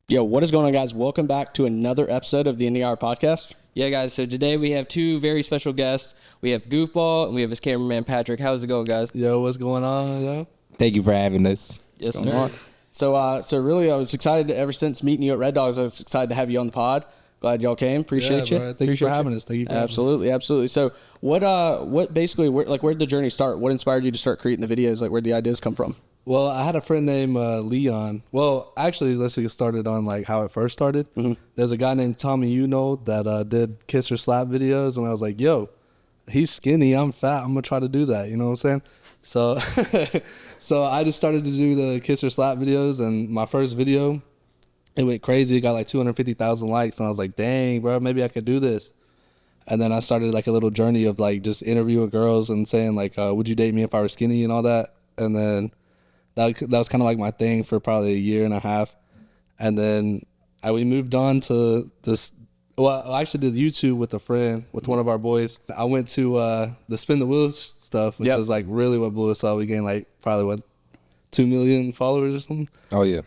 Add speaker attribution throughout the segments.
Speaker 1: Yo, what is going on, guys? Welcome back to another episode of the NDR podcast.
Speaker 2: Yeah, guys, so today we have two very special guests. We have Goofball, and we have his cameraman, Patrick. How's it going, guys?
Speaker 3: Yo, what's going on, yo?
Speaker 4: Thank you for having us.
Speaker 2: Yes, sir.
Speaker 1: So really, I was excited ever since meeting you at Red Dogs. I was excited to have you on the pod. Glad y'all came. Appreciate you.
Speaker 3: Bro. Thank you for having us. Thank you for
Speaker 1: Absolutely, absolutely. So what basically, where did the journey start? What inspired you to start creating the videos? Like, where did the ideas come from?
Speaker 3: Well, I had a friend named Leon. Well, actually, let's get started on like how it first started. Mm-hmm. There's a guy named Tommy that did kiss or slap videos, and I was like, yo, he's skinny, I'm fat, I'm gonna try to do that. You know what I'm saying? So, so I just started to do the kiss or slap videos, and my first video, it went crazy. It got like 250,000 likes, and I was like, dang, bro, maybe I could do this. And then I started like a little journey of like just interviewing girls and saying like, would you date me if I were skinny and all that? And then that was kind of like my thing for probably a year and a half. And then we moved on to this. Well, I actually did YouTube with a friend, with one of our boys. I went to the Spin the Wheels stuff, which was like really what blew us up. We gained like probably 2 million followers or something.
Speaker 4: Oh yeah.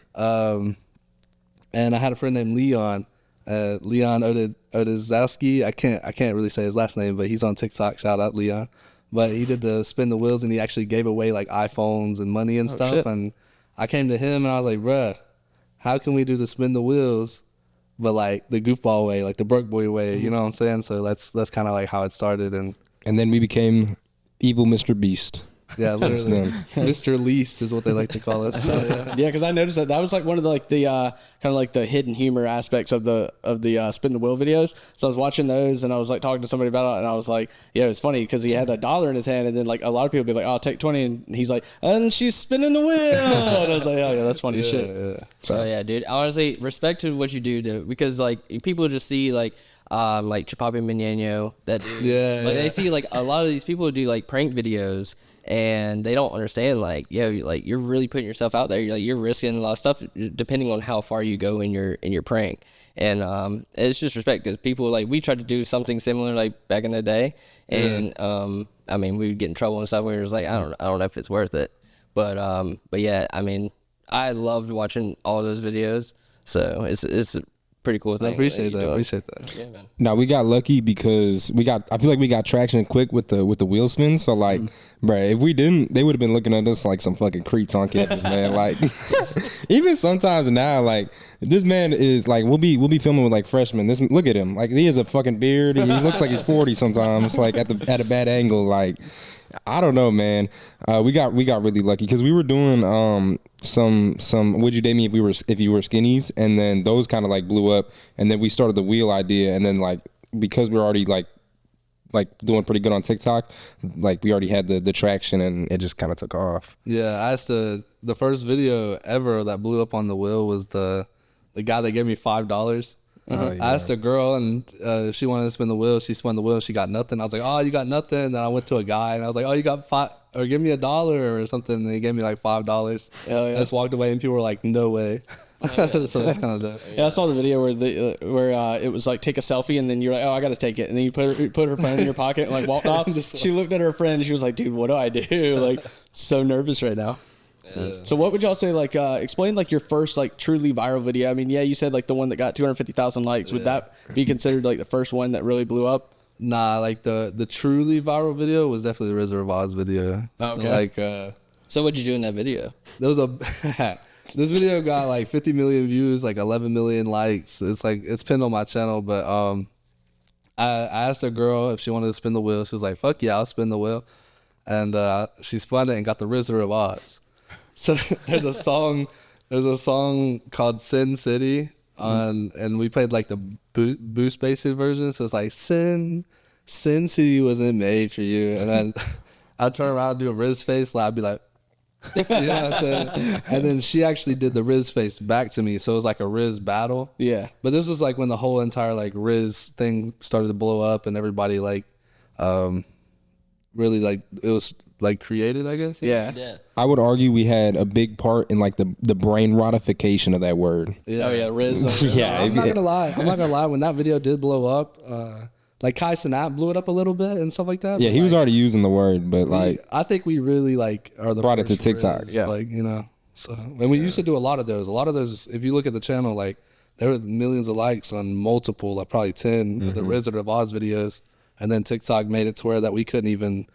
Speaker 3: And I had a friend named Leon Odezowski. I can't really say his last name, but he's on TikTok. Shout out Leon. But he did the Spin the Wheels, and he actually gave away like iPhones and money and stuff. Shit. And I came to him and I was like, bruh, how can we do the Spin the Wheels, but like the goofball way, like the Broke Boy way? You know what I'm saying? So that's kind of like how it started. And
Speaker 4: then we became evil Mr. Beast.
Speaker 3: Yeah, literally. Mr. Least is what they like to call us. So,
Speaker 1: yeah, because I noticed that was like one of the kind of like the hidden humor aspects of the Spin the Wheel videos. So I was watching those and I was like talking to somebody about it, and I was like, yeah, it's funny because he had $1 in his hand, and then like a lot of people would be like, oh, I'll take 20, and he's like, and she's spinning the wheel. And I was like, oh yeah, that's funny as shit.
Speaker 2: Yeah. So yeah, dude, honestly, respect to what you do, dude, because like people just see like Chapapi Mignano, that dude. They see like a lot of these people do like prank videos, and they don't understand like, like you're really putting yourself out there. You're risking a lot of stuff depending on how far you go in your prank. And it's just respect, because people like, we tried to do something similar like back in the day, and I mean, we would get in trouble and stuff. We were just like, I don't know if it's worth it, but yeah, I mean, I loved watching all those videos, so it's a pretty cool thing.
Speaker 3: I appreciate that.
Speaker 2: Yeah, man.
Speaker 4: Now we got lucky because I feel like we got traction quick with the wheel spin. So like, bruh, if we didn't, they would have been looking at us like some fucking creeps on campus, man. Like, even sometimes now, like this man is like, we'll be filming with like freshmen. Look at him, like he has a fucking beard. He looks like he's 40 sometimes, like at a bad angle. Like, I don't know, man. We got really lucky because we were doing some would you date me if you were skinnies, and then those kind of like blew up, and then we started the wheel idea, and then like because we're already like doing pretty good on TikTok, like we already had the traction, and it just kind of took off.
Speaker 3: Yeah, I asked the first video ever that blew up on the wheel was the guy that gave me $5. I asked a girl, and she wanted to spin the wheel. She spun the wheel. She got nothing. I was like, oh, you got nothing. And then I went to a guy, and I was like, oh, you got $5, or give me $1 or something. And he gave me like $5.
Speaker 1: Hell yeah.
Speaker 3: I just walked away, and people were like, no way. So that's kind of dope.
Speaker 1: Yeah, I saw the video where it was like take a selfie, and then you're like, oh, I gotta take it, and then you put her phone in your pocket and like walked off. She looked at her friend, and she was like, dude, what do I do? Like, so nervous right now. So what would y'all say, like, explain like your first like truly viral video? I mean, yeah, you said like the one that got 250,000 likes. Would that be considered like the first one that really blew up?
Speaker 3: Nah, like the truly viral video was definitely the Wizard of Oz video.
Speaker 1: Okay.
Speaker 3: So,
Speaker 2: So what'd you do in that video?
Speaker 3: there was this video got like 50 million views, like 11 million likes. It's pinned on my channel, but I asked a girl if she wanted to spin the wheel. She was like, fuck yeah, I'll spin the wheel. And she spun it and got the Wizard of Oz. So there's a song called Sin City and we played like the boost basic version. So it's like Sin City wasn't made for you. And then I'd turn around and do a Riz face, like I'd be like, you know what I'm saying? And then she actually did the Riz face back to me. So it was like a Riz battle.
Speaker 1: Yeah.
Speaker 3: But this was like when the whole entire like Riz thing started to blow up, and everybody like really like it was like created, I guess.
Speaker 1: Yeah.
Speaker 4: I would argue we had a big part in like the brain ratification of that word.
Speaker 3: Yeah.
Speaker 1: Oh yeah, Riz.
Speaker 4: Yeah.
Speaker 3: I'm not gonna lie. When that video did blow up, like Kai Cenat blew it up a little bit and stuff like that.
Speaker 4: Yeah, he was already using the word, but like
Speaker 3: I think we really like are the
Speaker 4: brought it to
Speaker 3: first
Speaker 4: TikTok.
Speaker 3: Riz, like, you know. So and we used to do a lot of those. If you look at the channel, like there were millions of likes on multiple, like probably 10 of the Wizard of Oz videos. And then TikTok made it to where that we couldn't even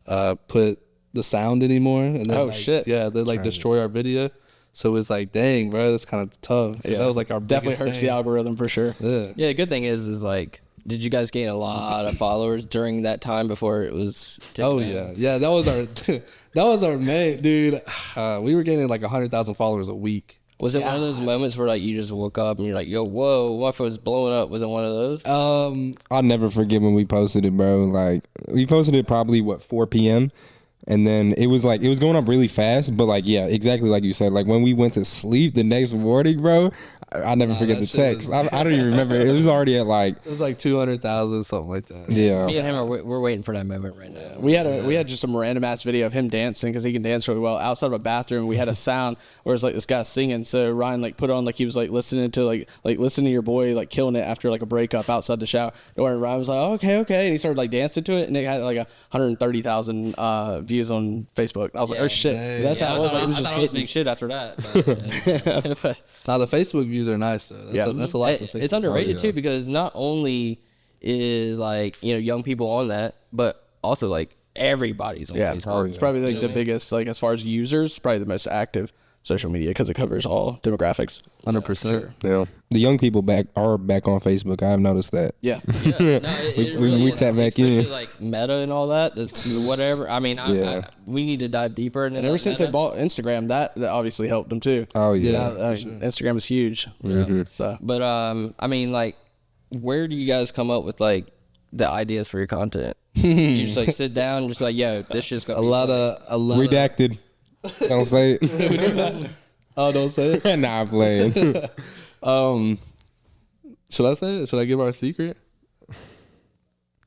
Speaker 3: put the sound anymore. And then,
Speaker 1: shit.
Speaker 3: Yeah, they like destroy our video. So it was like, dang, bro, that's kind of tough. Yeah. That was like our
Speaker 1: Definitely
Speaker 3: biggest
Speaker 1: hurts
Speaker 3: thing.
Speaker 1: the algorithm for sure.
Speaker 3: Yeah.
Speaker 2: Yeah, the good thing is like, did you guys gain a lot of followers during that time before it was taken
Speaker 3: Oh
Speaker 2: down?
Speaker 3: yeah, that was our that was our main dude. We were getting like 100,000 followers a week.
Speaker 2: Was it one of those moments where like you just woke up and you're like, yo, whoa, what if it was blowing up? Was it one of those?
Speaker 4: I'll never forget when we posted it, bro. Like we posted it probably 4 p.m. and then it was going up really fast, but like yeah, exactly like you said. Like when we went to sleep the next morning, bro, I never forget the text. I don't even remember. It was already at like
Speaker 3: It was like 200,000, something like that.
Speaker 4: yeah.
Speaker 2: Me and him we're waiting for that moment right now.
Speaker 1: We had just some random ass video of him dancing because he can dance really well outside of a bathroom. We had a sound where it's like this guy singing. So Ryan like put on like he was like listening to like listening to your boy like killing it after like a breakup outside the shower. And Ryan was like, oh, okay, and he started like dancing to it, and it had like 130,000 views on Facebook. I was like, oh shit,
Speaker 3: dang.
Speaker 1: that's how it was. Like, it was
Speaker 2: I
Speaker 1: just
Speaker 2: thought it was
Speaker 1: hitting.
Speaker 2: big shit after that. But,
Speaker 3: Now the Facebook views are nice though. That's a lot. For Facebook.
Speaker 2: it's underrated too because not only is like young people on that, but also like everybody's on Facebook.
Speaker 1: It's probably like the biggest like as far as users, probably the most active social media because it covers all demographics.
Speaker 3: 100%.
Speaker 4: Yeah, the young people are back on Facebook. I've noticed that.
Speaker 1: Yeah.
Speaker 4: We tap back in.
Speaker 2: especially like Meta and all that. That's whatever. I mean, we need to dive deeper into
Speaker 1: And ever since they bought Instagram, that obviously helped them too.
Speaker 4: Oh yeah.
Speaker 1: Now, Instagram is huge. So
Speaker 2: But I mean, like, where do you guys come up with like the ideas for your content? You just like sit down and just like, yo, this shit's gonna
Speaker 3: A
Speaker 2: be
Speaker 3: lot
Speaker 2: funny.
Speaker 3: of
Speaker 4: Redacted. Don't say it.
Speaker 3: Oh, don't say it.
Speaker 4: Nah, I'm playing.
Speaker 3: Should I say it? Should I give our secret?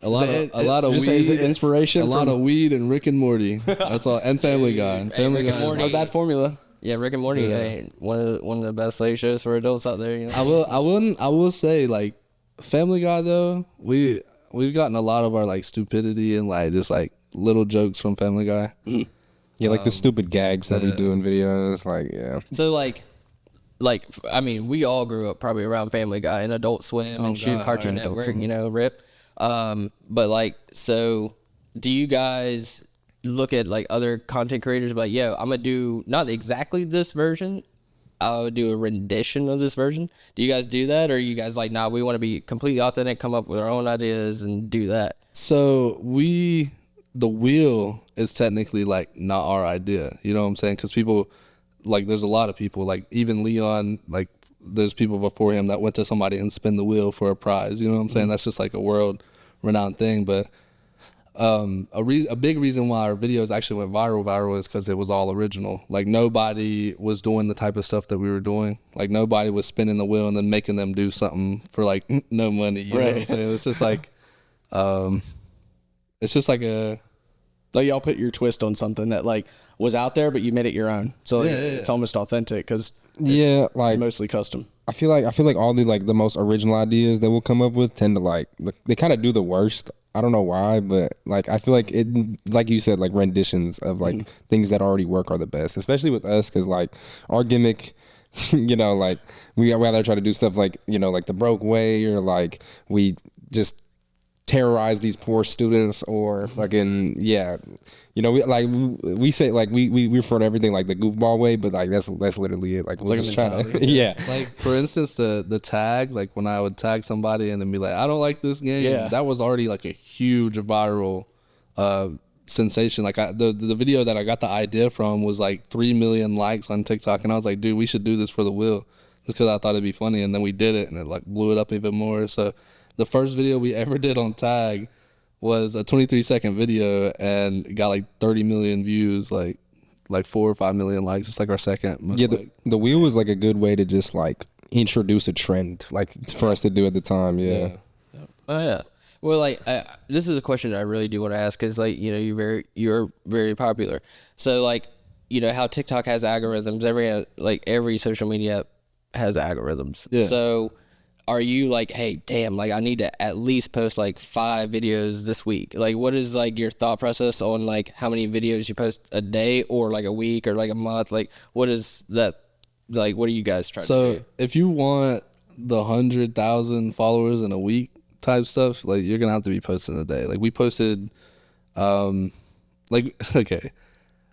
Speaker 3: A lot of
Speaker 1: just say it's
Speaker 3: weed,
Speaker 1: an inspiration.
Speaker 3: a lot of weed and Rick and Morty. That's all, and Family Guy. And Family
Speaker 2: Rick and
Speaker 3: Guy.
Speaker 2: Morty.
Speaker 1: Not a bad formula.
Speaker 2: Yeah, Rick and Morty, one of the best late shows for adults out there.
Speaker 3: I will say like Family Guy though. We've gotten a lot of our like stupidity and like just like little jokes from Family Guy.
Speaker 4: Yeah, like the stupid gags that we do in videos. Like yeah.
Speaker 2: So like I mean, we all grew up probably around Family Guy and Adult Swim and shoot Cartoon Network, rip. But like, so do you guys look at like other content creators like, yo, I'm gonna do not exactly this version, I'll do a rendition of this version? Do you guys do that, or are you guys like, nah, we want to be completely authentic, come up with our own ideas and do that?
Speaker 3: So the wheel is technically like not our idea. You know what I'm saying? Because people, like, there's a lot of people, like even Leon, like there's people before him that went to somebody and spin the wheel for a prize. You know what I'm saying? That's just like a world renowned thing. But a big reason why our videos actually went viral is because it was all original. Like nobody was doing the type of stuff that we were doing. Like nobody was spinning the wheel and then making them do something for like no money. You know what I'm saying? It's just like, it's just like
Speaker 1: Like y'all put your twist on something that like was out there, but you made it your own. So like, it's almost authentic because
Speaker 4: Yeah, like
Speaker 1: it's mostly custom.
Speaker 4: I feel like all the most original ideas that we'll come up with tend to like they kind of do the worst. I don't know why, but like I feel like it, like you said, like renditions of like things that already work are the best, especially with us because like our gimmick, like we rather try to do stuff like like the broke way or like we just terrorize these poor students or fucking we say like we refer to everything like the goofball way, but like that's literally it. Like we're just trying to
Speaker 3: like for instance the tag, like when I would tag somebody and then be like, I don't like this game, that was already like a huge viral sensation. Like the video that I got the idea from was like 3 million likes on TikTok, and I was like, dude, we should do this for the wheel, just because I thought it'd be funny, and then we did it and it like blew it up even more. So the first video we ever did on tag was a 23-second video and it got like 30 million views, like 4 or 5 million likes. It's like our second most.
Speaker 4: Yeah, the wheel was like a good way to just like introduce a trend, like for us to do at the time. Yeah.
Speaker 2: Oh yeah. Well, like this is a question that I really do want to ask because like you're very popular. So like how TikTok has algorithms. Every social media app has algorithms.
Speaker 3: Yeah.
Speaker 2: So are you like, hey, damn, like I need to at least post like 5 videos this week? Like what is like your thought process on like how many videos you post a day or like a week or like a month? Like what is that? Like what are you guys trying to do?
Speaker 3: So if you want the 100,000 followers in a week type stuff, like you're gonna have to be posting a day. Like we posted, okay,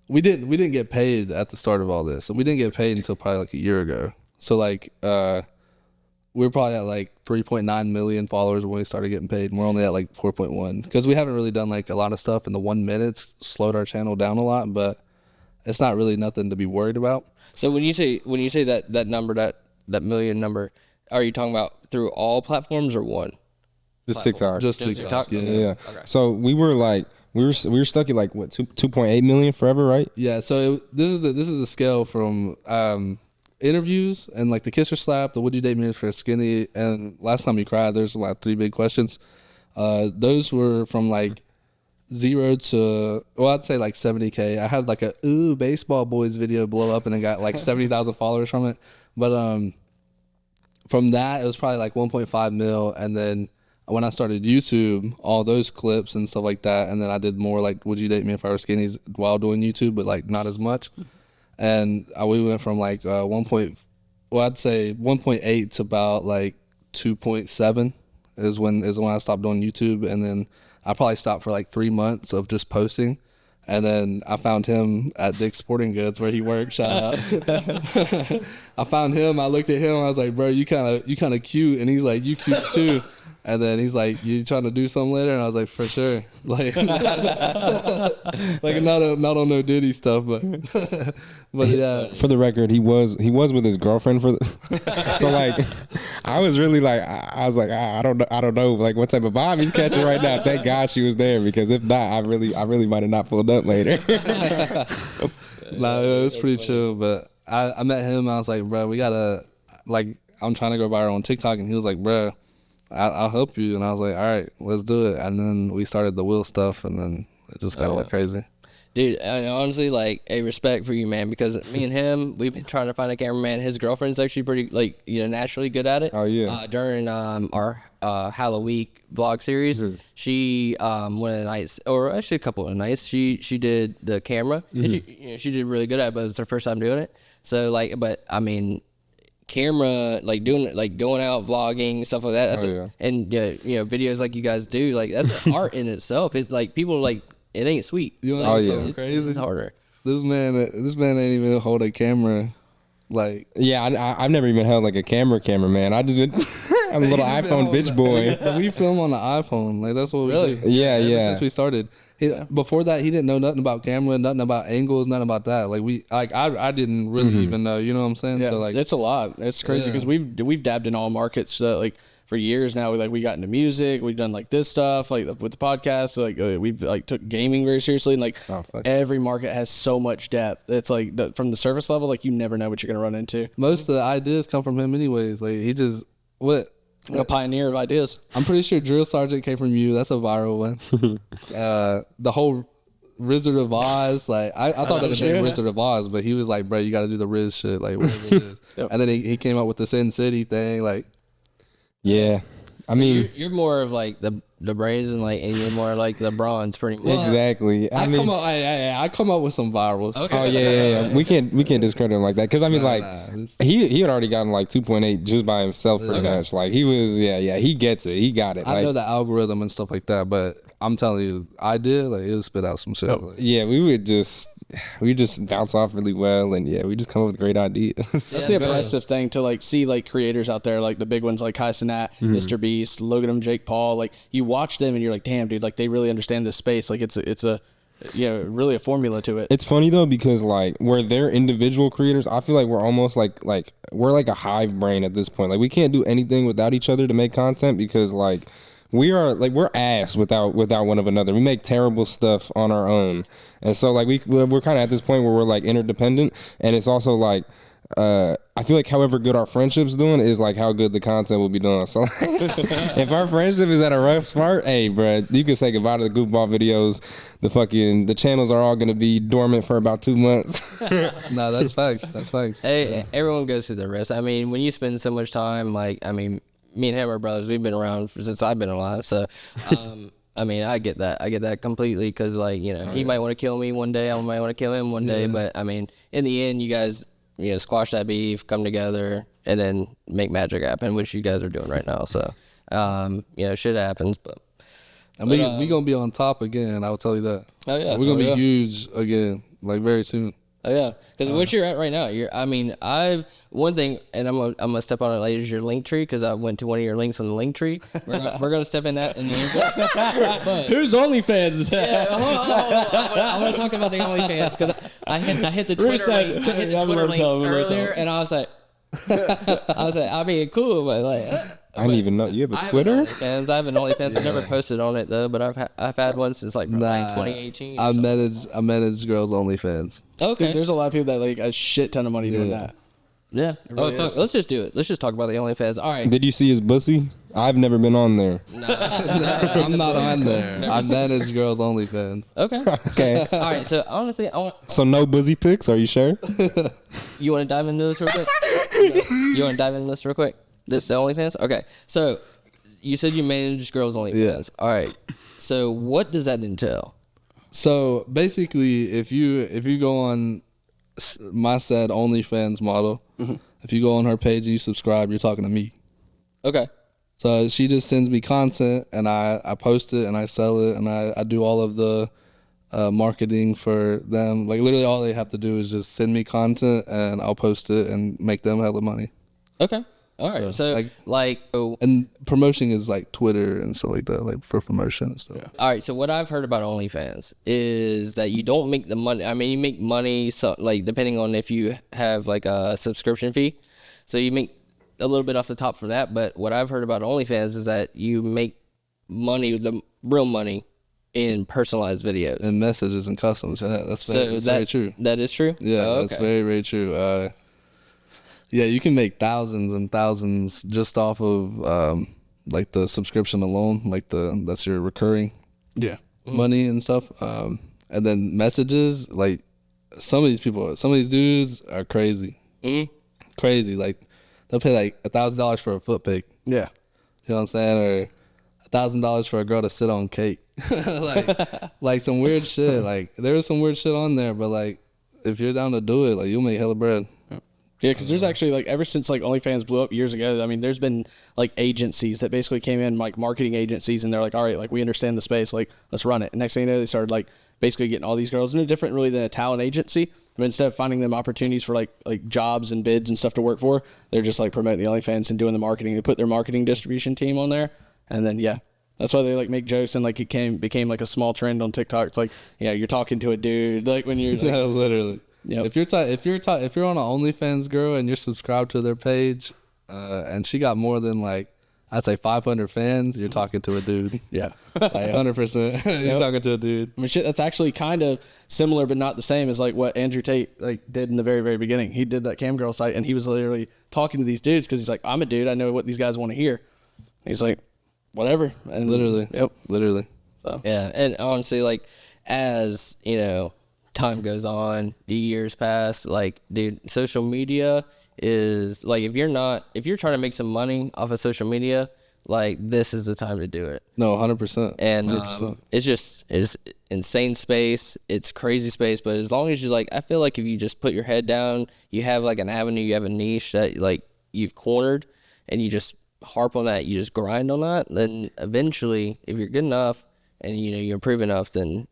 Speaker 3: we didn't get paid at the start of all this. So we didn't get paid until probably like a year ago. So like we're probably at like 3.9 million followers when we started getting paid, and we're only at like 4.1 because we haven't really done like a lot of stuff, and the 1 minute's slowed our channel down a lot, but it's not really nothing to be worried about.
Speaker 2: So when you say that number, that million number, are you talking about through all platforms or one?
Speaker 4: Just TikTok.
Speaker 3: Just TikTok.
Speaker 4: Yeah. Okay. So we were stuck at like what 2.8 million forever, right?
Speaker 3: Yeah. So this is the scale from interviews and like the kiss or slap, the would you date me for skinny, and last time you cried. There's about 3 big questions. Those were from like 0 to, well, I'd say like 70K. I had like a baseball boys video blow up and it got like 70,000 followers from it. But from that it was probably like 1.5 mil, and then when I started YouTube, all those clips and stuff like that, and then I did more like would you date me if I were skinny while doing YouTube, but like not as much. And we went from like I'd say 1.8 to about like 2.7 is when I stopped doing YouTube, and then I probably stopped for like 3 months of just posting, and then I found him at Dick's Sporting Goods where he works. Shout out! I found him. I looked at him. I was like, "Bro, you kind of cute," and he's like, "You cute too." And then he's like, "You trying to do something later?" And I was like, "For sure." Like, like not on no Diddy stuff, but yeah.
Speaker 4: For the record, he was with his girlfriend so like, I was really like, I was like, I don't know, like what type of vibe he's catching right now. Thank God she was there, because if not, I really might have not pulled up later.
Speaker 3: Nah, it was pretty chill, but I met him. I was like, "Bro, we gotta, like, I'm trying to go viral on TikTok," and he was like, "Bro, I'll help you." And I was like, "All right, let's do it." And then we started the wheel stuff, and then it just got like crazy.
Speaker 2: Dude, honestly, like, a respect for you, man, because me and him, we've been trying to find a cameraman. His girlfriend's actually pretty, like, naturally good at it.
Speaker 4: Oh, yeah.
Speaker 2: During our Halloween vlog series, she one of the nights, or actually a couple of nights, she did the camera. And she did really good at it, but it was her first time doing it. So, like, but, I mean, camera, like doing it, like going out vlogging, stuff like that, and videos like you guys do, like that's an art in itself. It's like people like it ain't sweet.
Speaker 3: You know,
Speaker 2: like,
Speaker 3: it's crazy.
Speaker 2: It's harder.
Speaker 3: This man ain't even hold a camera. Like,
Speaker 4: yeah, I've never even held like a camera, man. I just been I'm a little iPhone bitch boy.
Speaker 3: We film on the iPhone. Like that's what we do.
Speaker 4: Yeah,
Speaker 3: Ever since we started. Before that, he didn't know nothing about camera, nothing about angles, nothing about that. Like I didn't really even know. You know what I'm saying?
Speaker 1: Yeah,
Speaker 3: so like
Speaker 1: it's a lot. It's crazy because we've dabbed in all markets. Like for years now, we got into music. We've done like this stuff, like with the podcast. Like we've like took gaming very seriously, and like every market has so much depth. It's like from the surface level, like you never know what you're gonna run into.
Speaker 3: Most of the ideas come from him, anyways. Like he just
Speaker 1: a pioneer of ideas.
Speaker 3: I'm pretty sure Drill Sergeant came from you. That's a viral one. The whole Wizard of Oz, like I thought it was named Wizard of Oz, but he was like, "Bro, you got to do the Riz shit, like whatever it is." And then he came up with the Sin City thing, like.
Speaker 4: Yeah, I mean,
Speaker 2: you're more of like the brains, and like, and you're more like the bronze, pretty much.
Speaker 4: Exactly. I mean,
Speaker 3: I come up with some virals.
Speaker 4: Okay. Oh yeah. We can't discredit him like that, because I mean, he had already gotten like 2.8 just by himself, pretty much. Like he was, he gets it, he got it.
Speaker 3: I know the algorithm and stuff like that, but I'm telling you, it would spit out some shit.
Speaker 4: Yeah, we just bounce off really well, and we just come up with great ideas.
Speaker 1: That's the impressive thing to like see like creators out there, like the big ones like Kai Cenat, Mr. Beast, Logan, Jake Paul. Like you watch them and you're like, damn, dude, like they really understand this space. Like it's a really a formula to it.
Speaker 4: It's funny though, because like where they're individual creators, I feel like we're almost like we're like a hive brain at this point. Like we can't do anything without each other to make content, because like we're ass without one of another. We make terrible stuff on our own, and so like we're kind of at this point where we're like interdependent, and it's also like I feel like however good our friendship's doing is like how good the content will be doing. So like, if our friendship is at a rough spot, hey bro, you can say goodbye to the goofball videos. The channels are all gonna be dormant for about 2 months.
Speaker 3: No, that's facts. That's facts.
Speaker 2: Hey, everyone goes through the risk. I mean, when you spend so much time, like, I mean, me and him are brothers. We've been around since I've been alive. So, I mean, I get that. I get that completely, because, like, he might want to kill me one day. I might want to kill him one day. But, I mean, in the end, you guys, squash that beef, come together, and then make magic happen, which you guys are doing right now. So, shit happens, but.
Speaker 3: And we gonna be on top again. I will tell you that.
Speaker 2: Oh yeah,
Speaker 3: we're gonna be huge again, like very soon.
Speaker 2: Oh yeah, because what you're at right now, I've one thing, and I'm gonna step on it later. Is your link tree, because I went to one of your links on the link tree. We're gonna step in that in the but,
Speaker 1: Who's OnlyFans?
Speaker 2: Yeah, hold on. I want to talk about the OnlyFans because I hit the Twitter link earlier, and I was like, I mean, cool, but like.
Speaker 4: I didn't even know you have a Twitter.
Speaker 2: I have an OnlyFans. I've never posted on it though, but I've had one since like 2018.
Speaker 3: I manage girls OnlyFans.
Speaker 2: Okay,
Speaker 1: Dude, there's a lot of people that like a shit ton of money doing that.
Speaker 2: Yeah. Really fuck. Let's just do it. Let's just talk about the OnlyFans. All right.
Speaker 4: Did you see his pussy? I've never been on there.
Speaker 3: I'm not on there. I manage girls OnlyFans.
Speaker 2: Okay.
Speaker 4: Okay.
Speaker 2: All right. So honestly,
Speaker 4: So no buzzy pics? Are you sure?
Speaker 2: You want to dive into this real quick? You want to dive into this real quick? This the OnlyFans? Okay. So you said you manage girls OnlyFans.
Speaker 3: Yeah.
Speaker 2: All right. So what does that entail?
Speaker 3: So basically, if you go on my said OnlyFans model, if you go on her page and you subscribe, you're talking to me.
Speaker 2: Okay.
Speaker 3: So she just sends me content, and I post it and I sell it, and I do all of the marketing for them. Like literally, all they have to do is just send me content, and I'll post it and make them hella money.
Speaker 2: Okay. All right. So
Speaker 3: and promotion is like Twitter and stuff like that, like for promotion and stuff. Yeah.
Speaker 2: All right. So what I've heard about OnlyFans is that you don't make the money. I mean, you make money, so like depending on if you have like a subscription fee. So you make a little bit off the top for that. But what I've heard about OnlyFans is that you make money, the real money, in personalized videos
Speaker 3: and messages and customs. Yeah, that's very true.
Speaker 2: That is true.
Speaker 3: Yeah, that's very, very true. Yeah, you can make thousands and thousands just off of like the subscription alone, like that's your recurring money and stuff. And then messages, like some of these dudes are crazy. Crazy. Like they'll pay like $1,000 for a foot pic.
Speaker 1: Yeah.
Speaker 3: You know what I'm saying? Or $1,000 for a girl to sit on cake. like some weird shit. Like there was some weird shit on there, but like if you're down to do it, like you'll make hella bread.
Speaker 1: Yeah, because there's actually like ever since like OnlyFans blew up years ago, I mean, there's been like agencies that basically came in, like marketing agencies, and they're like, all right, like we understand the space, like let's run it. And next thing you know, they started like basically getting all these girls, and they're different really than a talent agency. But instead of finding them opportunities for like jobs and bids and stuff to work for, they're just like promoting the OnlyFans and doing the marketing. They put their marketing distribution team on there, and then that's why they like make jokes, and like it became like a small trend on TikTok. It's like, yeah, you're talking to a dude, like when you're like,
Speaker 3: yeah, literally.
Speaker 1: Yep.
Speaker 3: If you're on an OnlyFans girl and you're subscribed to their page, and she got more than like I'd say 500 fans, you're talking to a dude.
Speaker 1: Yeah,
Speaker 3: like 100%. You're talking to a dude.
Speaker 1: I mean, shit, that's actually kind of similar, but not the same as like what Andrew Tate like did in the very, very beginning. He did that cam girl site, and he was literally talking to these dudes because he's like, I'm a dude, I know what these guys want to hear. And he's like, whatever, and
Speaker 3: literally,
Speaker 1: So.
Speaker 2: Yeah, and honestly, like as you know, time goes on, the years pass, like dude, social media is like if you're trying to make some money off of social media, like this is the time to do it.
Speaker 3: No, 100%.
Speaker 2: And it's insane space, it's crazy space, but as long as you like, I feel like if you just put your head down, you have like an avenue, you have a niche that like you've cornered, and you just harp on that, you just grind on that, then eventually if you're good enough and you improve enough, then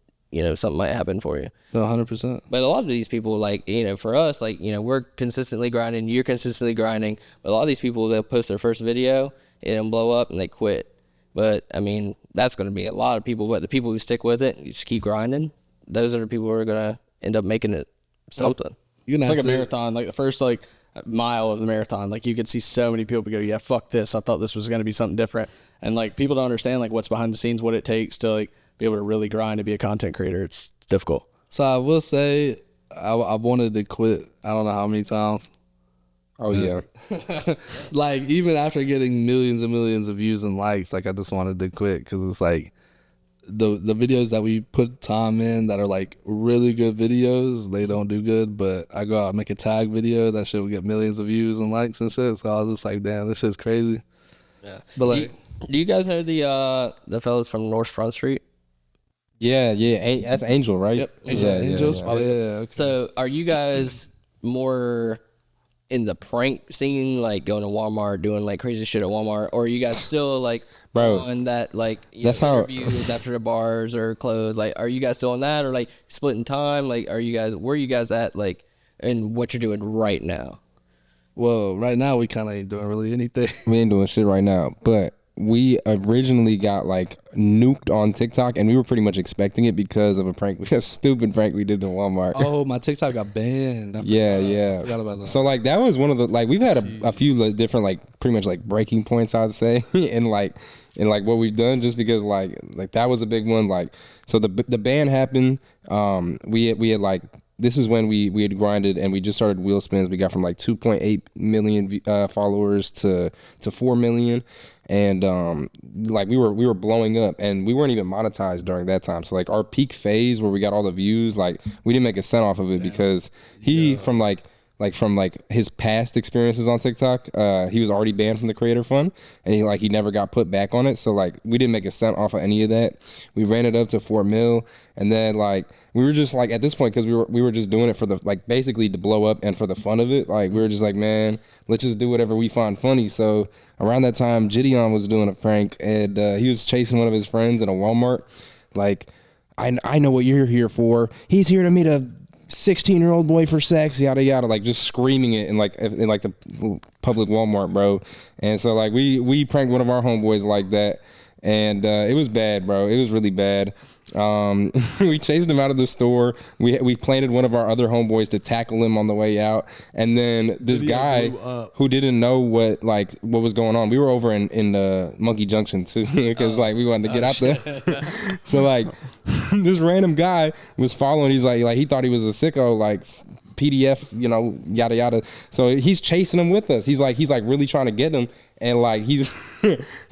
Speaker 2: something might happen for you.
Speaker 3: No, 100%.
Speaker 2: But a lot of these people, like, for us, like, we're consistently grinding, you're consistently grinding. But a lot of these people, they'll post their first video, it'll blow up, and they quit. But, I mean, that's going to be a lot of people. But the people who stick with it, you just keep grinding, those are the people who are going to end up making it something.
Speaker 1: It's like a marathon. Like the first, like, mile of the marathon, like, you could see so many people go, yeah, fuck this. I thought this was going to be something different. And, like, people don't understand, like, what's behind the scenes, what it takes to, like, be able to really grind and be a content creator. It's difficult.
Speaker 3: So I will say I've wanted to quit. I don't know how many times.
Speaker 4: Oh yeah.
Speaker 3: Like even after getting millions and millions of views and likes, like I just wanted to quit because it's like the videos that we put time in that are like really good videos, they don't do good. But I go out and make a tag video that shit will get millions of views and likes and shit. So I was just like, damn, this shit's crazy.
Speaker 2: Yeah.
Speaker 3: But like,
Speaker 2: do you guys know the fellas from North Front Street?
Speaker 4: Yeah. That's Angel, right?
Speaker 1: Yep.
Speaker 3: Angels.
Speaker 4: Yeah.
Speaker 3: Oh, yeah. Okay.
Speaker 2: So are you guys more in the prank scene, like going to Walmart, doing like crazy shit at Walmart, or are you guys still like
Speaker 4: Bro,
Speaker 2: on that like
Speaker 4: that's how
Speaker 2: interviews after the bars are closed? Like, are you guys still on that, or like splitting time? Like, where are you guys at, like, and what you're doing right now?
Speaker 3: Well, right now we kind of ain't doing really anything.
Speaker 4: we ain't doing shit right now, but we originally got like nuked on TikTok, and we were pretty much expecting it because of a stupid prank we did in Walmart.
Speaker 3: Oh, my TikTok got banned. I forgot about that.
Speaker 4: So like that was one of the, like, we've had a few like, different like pretty much like breaking points, I'd say, in like what we've done, just because like that was a big one. Like, so the ban happened. We had like, this is when we had grinded, and we just started wheel spins. We got from like 2.8 million followers to 4 million. And like we were blowing up, and we weren't even monetized during that time. So like our peak phase where we got all the views, like we didn't make a cent off of it because from his past experiences on TikTok, he was already banned from the creator fund, and he never got put back on it. So like we didn't make a cent off of any of that. We ran it up to 4 mil, and then like we were just like, at this point, because we were just doing it for the, like, basically to blow up and for the fun of it. Like we were just like, man, let's just do whatever we find funny. So around that time, Gideon was doing a prank, and he was chasing one of his friends in a Walmart. Like, I know what you're here for. He's here to meet a 16-year-old boy for sex, yada yada, like just screaming it in the public Walmart, bro. And so like we pranked one of our homeboys like that, and it was bad, bro. It was really bad. We chased him out of the store. We planted one of our other homeboys to tackle him on the way out, and then this guy who didn't know what was going on. We were over in Monkey Junction too, because like we wanted to get out there. So like this random guy was following. He's like he thought he was a sicko, like PDF, yada yada. So he's chasing him with us. He's like really trying to get him, and like he's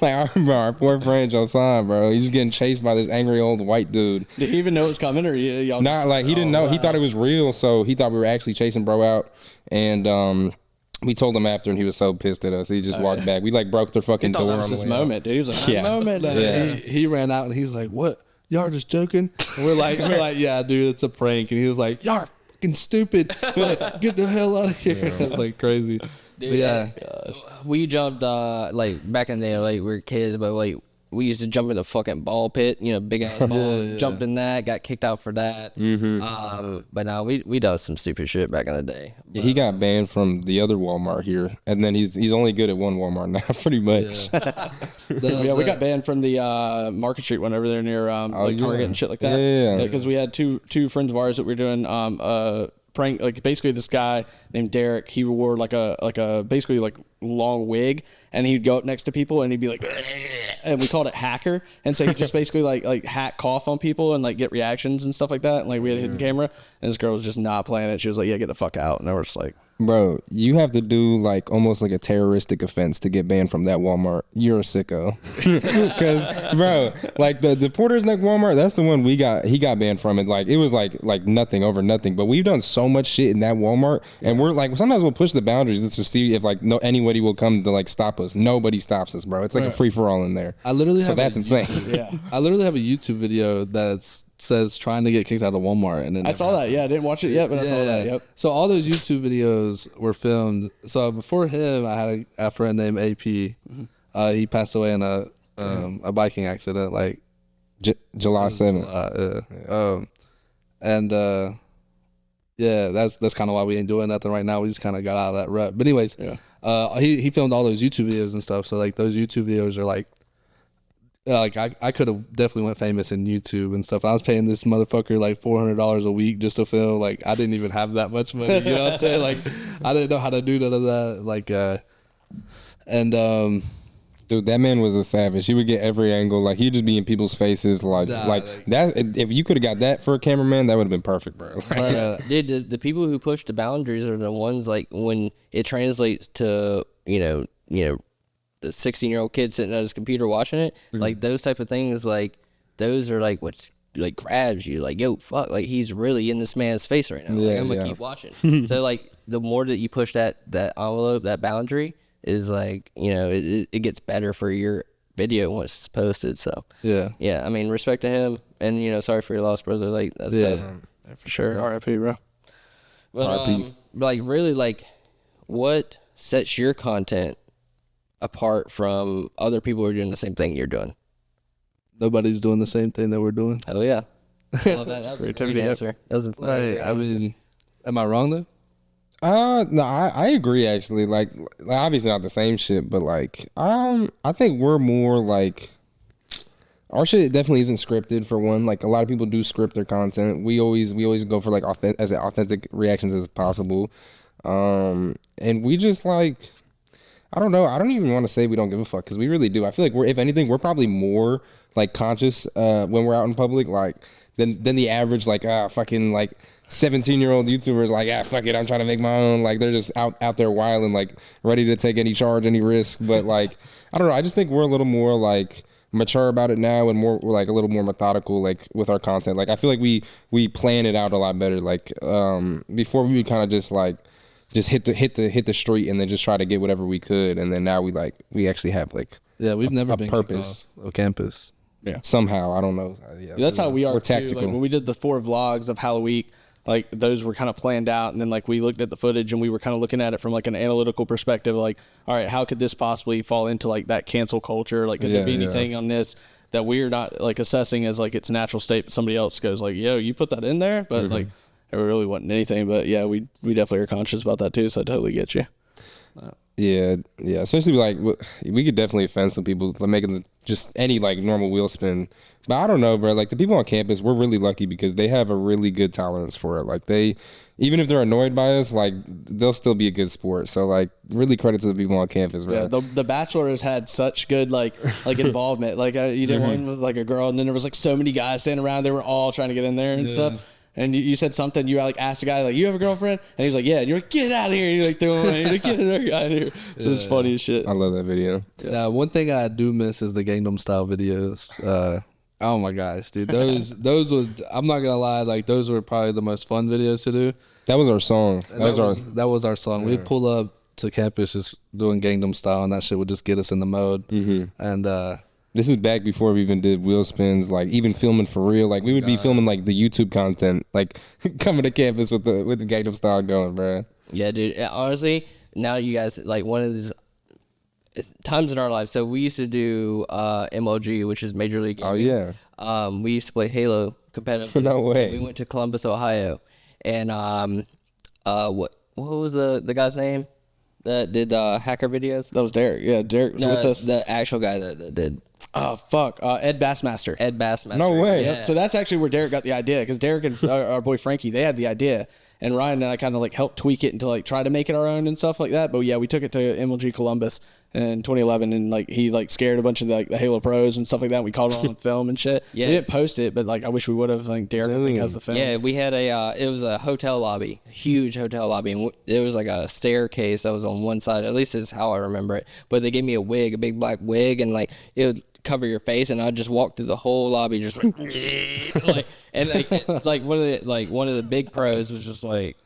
Speaker 4: like our poor friend Josan, bro. He's just getting chased by this angry old white dude.
Speaker 1: Did he even know it was coming, or y'all?
Speaker 4: Nah, like he didn't know. Wow. He thought it was real, so he thought we were actually chasing bro out, and we told him after, and he was so pissed at us. He just walked back. We like broke their fucking door.
Speaker 1: That was his moment, dude. He was like, moment.
Speaker 3: Yeah. He ran out, and he's like, "What? Y'all are just joking?" And we're like, "Yeah, dude, it's a prank." And he was like, "Y'all are fucking stupid. Like, get the hell out of here." Yeah. It was like crazy.
Speaker 2: Dude,
Speaker 3: but yeah,
Speaker 2: we jumped like back in the day, like we were kids, but like we used to jump in the fucking ball pit, big ass ball. Jumped in that, got kicked out for that. Mm-hmm. But now we done some stupid shit back in the day.
Speaker 4: Yeah, he got banned from the other Walmart here, and then he's only good at one Walmart now, pretty much.
Speaker 1: Yeah, we got banned from the Market Street one over there near Target and shit like that.
Speaker 4: Yeah,
Speaker 1: because we had two friends of ours that were doing prank. Like basically, this guy named Derek, he wore like a basically like long wig, and he'd go up next to people and he'd be like, and we called it hacker. And so he just basically like hack cough on people and like get reactions and stuff like that. And like we had a hidden camera, and this girl was just not playing it. She was like, "Yeah, get the fuck out." And I was just like,
Speaker 4: bro, you have to do like almost like a terroristic offense to get banned from that Walmart. You're a sicko. Because bro, like the Porter's Neck Walmart, that's the one he got banned from it. Like it was like nothing over nothing. But we've done so much shit in that Walmart, and we're like, sometimes we'll push the boundaries just to see if like anybody will come to like stop us. Nobody stops us, bro. It's like a free for all in there.
Speaker 3: I literally
Speaker 4: so
Speaker 3: have
Speaker 4: that's insane.
Speaker 3: Yeah, I literally have a YouTube video that says trying to get kicked out of Walmart, and then
Speaker 1: I saw that. Yeah, I didn't watch it yet, but I saw that. Yep.
Speaker 3: So all those YouTube videos were filmed. So before him, I had a friend named AP. He passed away in a biking accident, like
Speaker 4: July 7th.
Speaker 3: Yeah, that's kind of why we ain't doing nothing right now. We just kind of got out of that rut. But anyways, he filmed all those YouTube videos and stuff. So like those YouTube videos are like I could have definitely went famous in YouTube and stuff. I was paying this motherfucker like $400 a week just to film. Like I didn't even have that much money. You know what I'm saying? Like I didn't know how to do none of that. Like
Speaker 4: dude, that man was a savage. He would get every angle. Like he'd just be in people's faces. Like that. If you could have got that for a cameraman, that would have been perfect, bro.
Speaker 2: Dude, the people who push the boundaries are the ones like when it translates to the 16-year-old kid sitting at his computer watching it, like those type of things, like those are like what like grabs you, like, yo, fuck, like he's really in this man's face right now. Like I'm gonna keep watching. So like the more that you push that envelope, that boundary is like, it gets better for your video once it's posted. So yeah, I mean, respect to him, and sorry for your loss, brother. Like that's
Speaker 1: for sure. R.I.P. bro.
Speaker 2: But like really, like what sets your content apart from other people who are doing the same thing you're doing?
Speaker 3: Nobody's doing the same thing that we're doing.
Speaker 2: Oh yeah, I love that. That was a great answer. That was a
Speaker 3: Right. I mean, am I wrong though?
Speaker 4: No, I agree actually. Like obviously not the same shit, but like I think we're more like our shit definitely isn't scripted for one. Like a lot of people do script their content. We always go for like authentic reactions as possible. And we just like I don't know. I don't even want to say we don't give a fuck because we really do. I feel like if anything, we're probably more like conscious when we're out in public, like than the average like fucking like 17-year-old YouTubers like fuck it, I'm trying to make my own. Like they're just out there wilding, like ready to take any charge, any risk. But like I don't know. I just think we're a little more like mature about it now and more like a little more methodical like with our content. Like I feel like we plan it out a lot better. Like before we would kind of just like hit the street and then just try to get whatever we could, and then now we actually have like
Speaker 3: we've never been
Speaker 4: purpose
Speaker 3: of campus.
Speaker 1: Yeah,
Speaker 4: somehow I don't know.
Speaker 1: That's how we are.
Speaker 4: We're
Speaker 1: too.
Speaker 4: tactical.
Speaker 1: Like when we did the 4 vlogs of Halloween, like those were kind of planned out, and then like we looked at the footage and we were kind of looking at it from like an analytical perspective. Like, all right, how could this possibly fall into like that cancel culture? Like, could there be anything on this that we're not like assessing as like its natural state, but somebody else goes like, yo, you put that in there, but like it really wasn't anything. But yeah, we definitely are conscious about that too. So I totally get you.
Speaker 4: Yeah, especially like we could definitely offend some people by making just any like normal wheel spin. But I don't know, bro. Like the people on campus, we're really lucky because they have a really good tolerance for it. Like they, even if they're annoyed by us, like they'll still be a good sport. So like, really credit to the people on campus, bro.
Speaker 1: Yeah, the Bachelor has had such good like involvement. Like you did one with like a girl, and then there was like so many guys standing around. They were all trying to get in there and stuff. And you said something, you like asked a guy, like, you have a girlfriend? And he's like, yeah. And you're like, get out of here. You like threw him away. You're like, get out of here. So it's funny as shit.
Speaker 4: I love that video.
Speaker 3: Now, one thing I do miss is the Gangnam Style videos. Oh my gosh, dude. Those would, I'm not gonna lie, like those were probably the most fun videos to do.
Speaker 4: That was our song.
Speaker 3: That was our song. We'd pull up to campus just doing Gangnam Style, and that shit would just get us in the mode. And
Speaker 4: this is back before we even did wheel spins, like even filming for real. Like we would be filming like the YouTube content, like coming to campus with the Gangnam Style going, bro.
Speaker 2: Yeah, dude. Honestly, now you guys like one of these times in our life. So we used to do MLG, which is Major League Gaming.
Speaker 4: Oh yeah.
Speaker 2: We used to play Halo competitively.
Speaker 4: No way.
Speaker 2: We went to Columbus, Ohio, and what was the guy's name that did hacker videos?
Speaker 1: That was Derek. Yeah, Derek was with us.
Speaker 2: The actual guy that did.
Speaker 1: Oh, fuck. Ed Bassmaster.
Speaker 2: Ed Bassmaster.
Speaker 4: No way.
Speaker 1: Yeah. So that's actually where Derek got the idea, because Derek and our boy Frankie, they had the idea. And Ryan and I kind of like helped tweak it and to like try to make it our own and stuff like that. But yeah, we took it to MLG Columbus in 2011, and like he like scared a bunch of the Halo pros and stuff like that. We caught it on film and shit.
Speaker 2: Yeah.
Speaker 1: We didn't post it, but like I wish we would have. Like Derek, I think, has the film.
Speaker 2: Yeah, we had it was a hotel lobby, a huge hotel lobby, and it was like a staircase that was on one side. At least is how I remember it. But they gave me a wig, a big black wig, and like it would cover your face, and I'd just walk through the whole lobby, just like like one of the big pros was just like.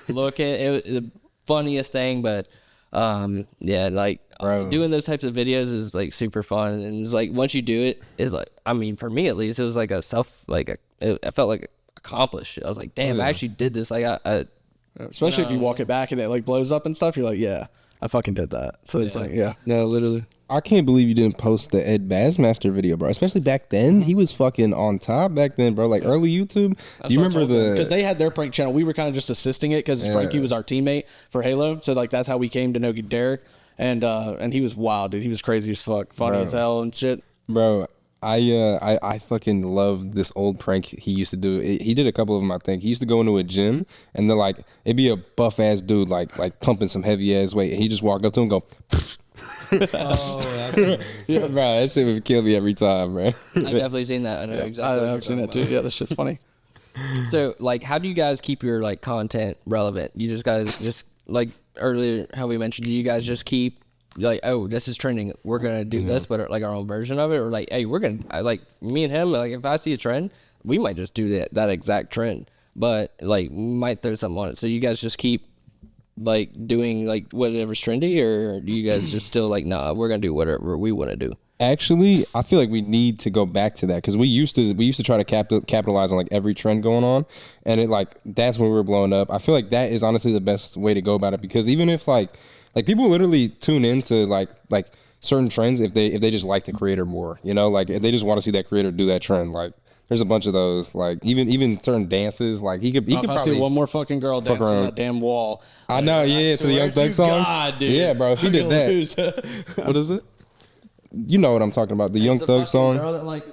Speaker 2: Look at it, the funniest thing, but yeah, like doing those types of videos is like super fun, and it's like once you do it, it's like, I mean, for me at least, it was like I felt like accomplished. I was like, damn, I actually did this. Like
Speaker 1: especially if you walk it back and it like blows up and stuff, you're like, yeah, I fucking did that. So it's like, yeah,
Speaker 3: literally.
Speaker 4: I can't believe you didn't post the Ed Bassmaster video, bro. Especially back then, he was fucking on top back then, bro. Like early YouTube. Do you remember
Speaker 1: because they had their prank channel? We were kind of just assisting it because Frankie was our teammate for Halo. So like that's how we came to know Derek, and he was wild, dude. He was crazy as fuck, funny as hell and shit,
Speaker 4: bro. I fucking love this old prank he used to do. He did a couple of them, I think. He used to go into a gym, and then like it'd be a buff ass dude like pumping some heavy ass weight, and he just walk up to him and go. Yeah, bro, that shit would kill me every time, bro.
Speaker 2: I've definitely seen that. I know exactly.
Speaker 1: I've seen that too. Yeah, this shit's funny.
Speaker 2: So, like, how do you guys keep your like content relevant? You just like earlier how we mentioned, do you guys just keep like, oh, this is trending, we're gonna do this, but like our own version of it, or like, hey, we're gonna like me and him, like if I see a trend, we might just do that exact trend, but like we might throw something on it. So you guys just keep like doing like whatever's trendy, or do you guys just still like, nah, we're gonna do whatever we want to do?
Speaker 4: Actually, I feel like we need to go back to that because we used to try to capitalize on like every trend going on, and it like that's when we were blowing up. I feel like that is honestly the best way to go about it because even if like people literally tune into like certain trends if they just like the creator more, you know, like if they just want to see that creator do that trend. Like there's a bunch of those, like even certain dances, like he could
Speaker 1: if
Speaker 4: probably
Speaker 1: I see one more fucking girl dance on that damn wall.
Speaker 4: I know, yeah, to the Young Thug song.
Speaker 1: God, dude.
Speaker 4: Yeah, bro, if he did that.
Speaker 3: What is it?
Speaker 4: You know what I'm talking about, the Young Thug song.
Speaker 1: Girl that, like,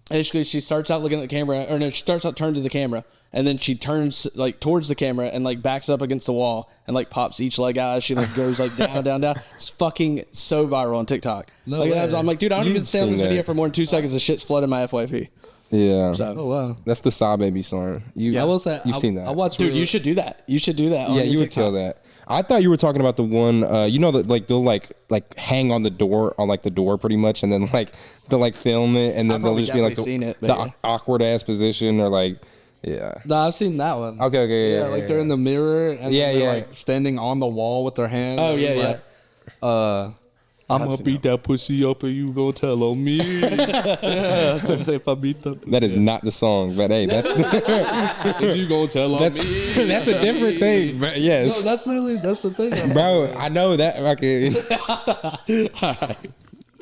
Speaker 1: basically, she starts out looking at the camera, or no, she starts out turned to the camera, and then she turns like towards the camera and like backs up against the wall and like pops each leg out as she like goes like down. It's fucking so viral on TikTok.
Speaker 3: No
Speaker 1: like,
Speaker 3: way.
Speaker 1: I'm like, dude, I don't even stay on this video for more than 2 seconds. The shit's flooding my FYP.
Speaker 4: Yeah.
Speaker 1: So,
Speaker 3: Oh wow.
Speaker 4: That's the Saw Baby song.
Speaker 3: Yeah, what's that?
Speaker 4: You've seen that.
Speaker 3: I watched.
Speaker 1: dude, you should do that. You should do that.
Speaker 4: Yeah, you would kill that. I thought you were talking about the one, you know, that like they'll like hang on the door pretty much, and then like they'll like film it, and then they'll just be like the awkward ass position or like, yeah.
Speaker 3: No, I've seen that one.
Speaker 4: Okay, yeah,
Speaker 3: like they're in the mirror and they're like standing on the wall with their hands.
Speaker 1: Oh yeah,
Speaker 3: yeah. I'm gonna beat that pussy up and you gonna tell on me. If I beat them.
Speaker 4: That is not the song, but hey, that's
Speaker 3: Is you gonna tell on me?
Speaker 4: that's a different thing. But yes,
Speaker 3: No, that's the thing,
Speaker 4: bro. I know that. Okay.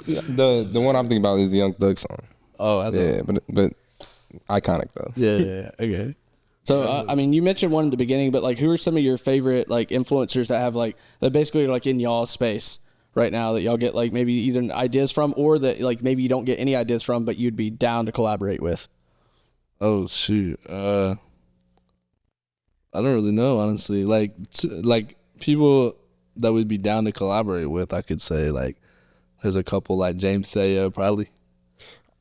Speaker 4: The one I'm thinking about is the Young Thug song.
Speaker 3: Oh, I know.
Speaker 4: Yeah, but iconic though.
Speaker 3: Yeah. Okay.
Speaker 1: So I mean, you mentioned one in the beginning, but like, who are some of your favorite like influencers that have like that basically are like in y'all's space right now that y'all get like maybe either ideas from or that like maybe you don't get any ideas from, but you'd be down to collaborate with?
Speaker 3: Oh shoot. I don't really know, honestly. Like people that would be down to collaborate with, I could say like there's a couple like James Sayo probably.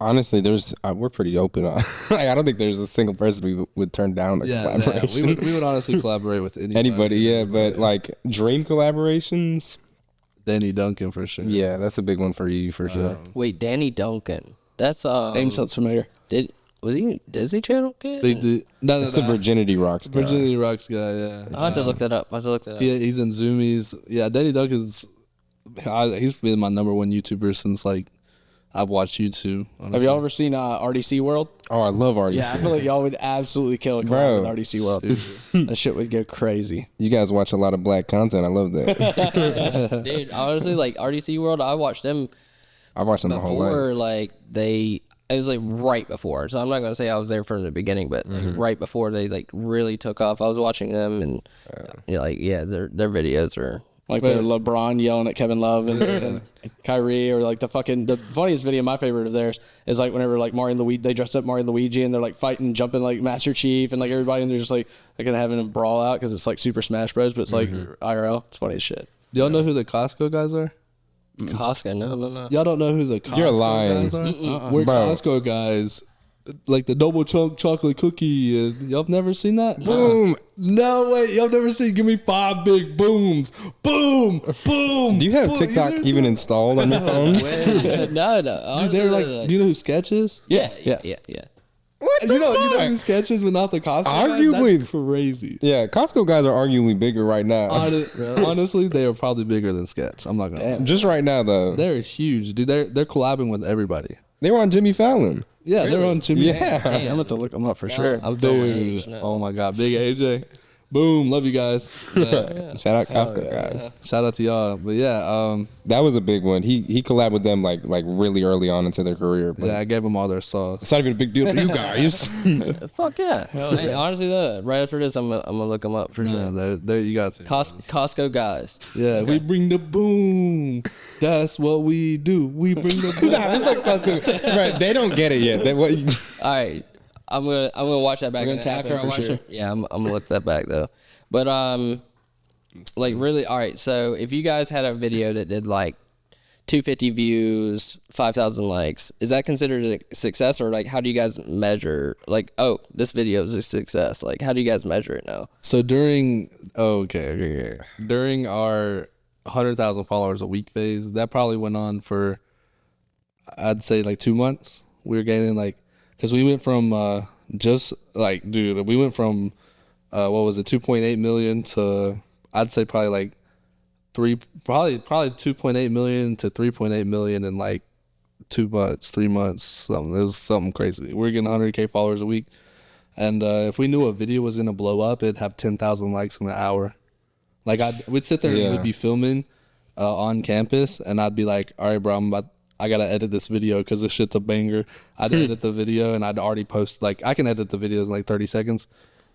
Speaker 4: Honestly, we're pretty open. Like, I don't think there's a single person we would turn down a collaboration.
Speaker 3: Yeah, we would honestly collaborate with
Speaker 4: anybody. Yeah, but like dream collaborations.
Speaker 3: Danny Duncan for sure.
Speaker 4: Yeah, that's a big one for you for sure.
Speaker 2: Wait, Danny Duncan. That's
Speaker 1: Name sounds familiar.
Speaker 2: Was he Disney Channel kid?
Speaker 3: That's
Speaker 4: the Virginity Rocks guy.
Speaker 3: Virginity Rocks guy. Yeah.
Speaker 2: I'll have to look that up.
Speaker 3: He's in Zoomies. Yeah, Danny Duncan's. He's been my number one YouTuber since like I've watched YouTube. Honestly.
Speaker 1: Have y'all ever seen RDC World?
Speaker 4: Oh, I love RDC.
Speaker 1: Yeah, I feel like y'all would absolutely kill a collab with RDC World. That shit would go crazy.
Speaker 4: You guys watch a lot of black content. I love that.
Speaker 2: Dude, honestly, like RDC World, I watched them.
Speaker 4: I watched them the whole
Speaker 2: before,
Speaker 4: life.
Speaker 2: It was like right before. So I'm not gonna say I was there from the beginning, but like right before they like really took off. I was watching them, and their videos are.
Speaker 1: Like the LeBron yelling at Kevin Love and Kyrie, or like the funniest video, my favorite of theirs is like whenever like Mario and Luigi, they dress up Mario and Luigi and they're like fighting, jumping like Master Chief and like everybody, and they're just like gonna having a brawl out because it's like Super Smash Bros, but it's like IRL. It's funny as shit.
Speaker 3: Do y'all know who the Costco guys are?
Speaker 2: Costco, no.
Speaker 3: Y'all don't know who the Costco
Speaker 4: You're lying.
Speaker 3: guys are? We're Costco guys. Like the double chunk chocolate cookie. Y'all have never seen that?
Speaker 4: Boom.
Speaker 3: No way. Y'all never seen Give Me 5 Big Booms. Boom. Boom.
Speaker 4: Do you have
Speaker 3: boom.
Speaker 4: TikTok even installed on your phones?
Speaker 2: No.
Speaker 3: Dude, they're like, do you know who Sketch is?
Speaker 2: Yeah.
Speaker 4: What the
Speaker 3: You know
Speaker 4: fuck?
Speaker 3: who Sketch is without the Costco
Speaker 4: Arguably.
Speaker 3: guys? That's crazy.
Speaker 4: Yeah, Costco guys are arguably bigger right now.
Speaker 3: Honestly, they are probably bigger than Sketch. I'm not gonna lie.
Speaker 4: Just right now, though.
Speaker 3: They're huge, dude. They're collabing with everybody.
Speaker 4: They were on Jimmy Fallon.
Speaker 3: Yeah, they're on Jimmy.
Speaker 4: Yeah.
Speaker 1: I'm gonna have to look them up for sure.
Speaker 2: I'm feeling my
Speaker 3: Dude,
Speaker 2: age now.
Speaker 3: oh my God, big AJ. Boom, love you guys.
Speaker 4: Shout out Costco guys.
Speaker 3: Shout out to y'all. But yeah,
Speaker 4: That was a big one. He collabed with them like really early on into their career. But
Speaker 3: yeah, I gave them all their sauce.
Speaker 4: it's not even a big deal for you guys.
Speaker 2: Fuck yeah. Hey, honestly, though, right after this, I'm gonna look them up for sure.
Speaker 3: Yeah, there you got it.
Speaker 2: Costco guys.
Speaker 3: Yeah, we bring the boom. That's what we do. We bring the boom.
Speaker 4: Nah, this looks so stupid. Right, they don't get it yet.
Speaker 2: All right, I'm gonna watch that back.
Speaker 1: We're gonna tap
Speaker 2: after
Speaker 1: it
Speaker 2: I
Speaker 1: for
Speaker 2: watch
Speaker 1: sure.
Speaker 2: it. Yeah, I'm gonna look that back though. But like really, all right. So if you guys had a video that did like 250 views, 5,000 likes, is that considered a success, or like how do you guys measure? Like, oh, this video is a success. Like, how do you guys measure it now?
Speaker 3: So during during our 100,000 followers a week phase, that probably went on for, I'd say like 2 months. We were getting like, because we went from we went from what was it, 2.8 million to, I'd say probably like probably 2.8 million to 3.8 million in like 2 months, 3 months, something. It was something crazy. We were getting 100K followers a week. And if we knew a video was going to blow up, it'd have 10,000 likes in an hour. Like, we'd sit there and we'd be filming on campus, and I'd be like, all right, bro, I got to edit this video because this shit's a banger. I'd edit the video, and I'd already post, like, I can edit the videos in like 30 seconds,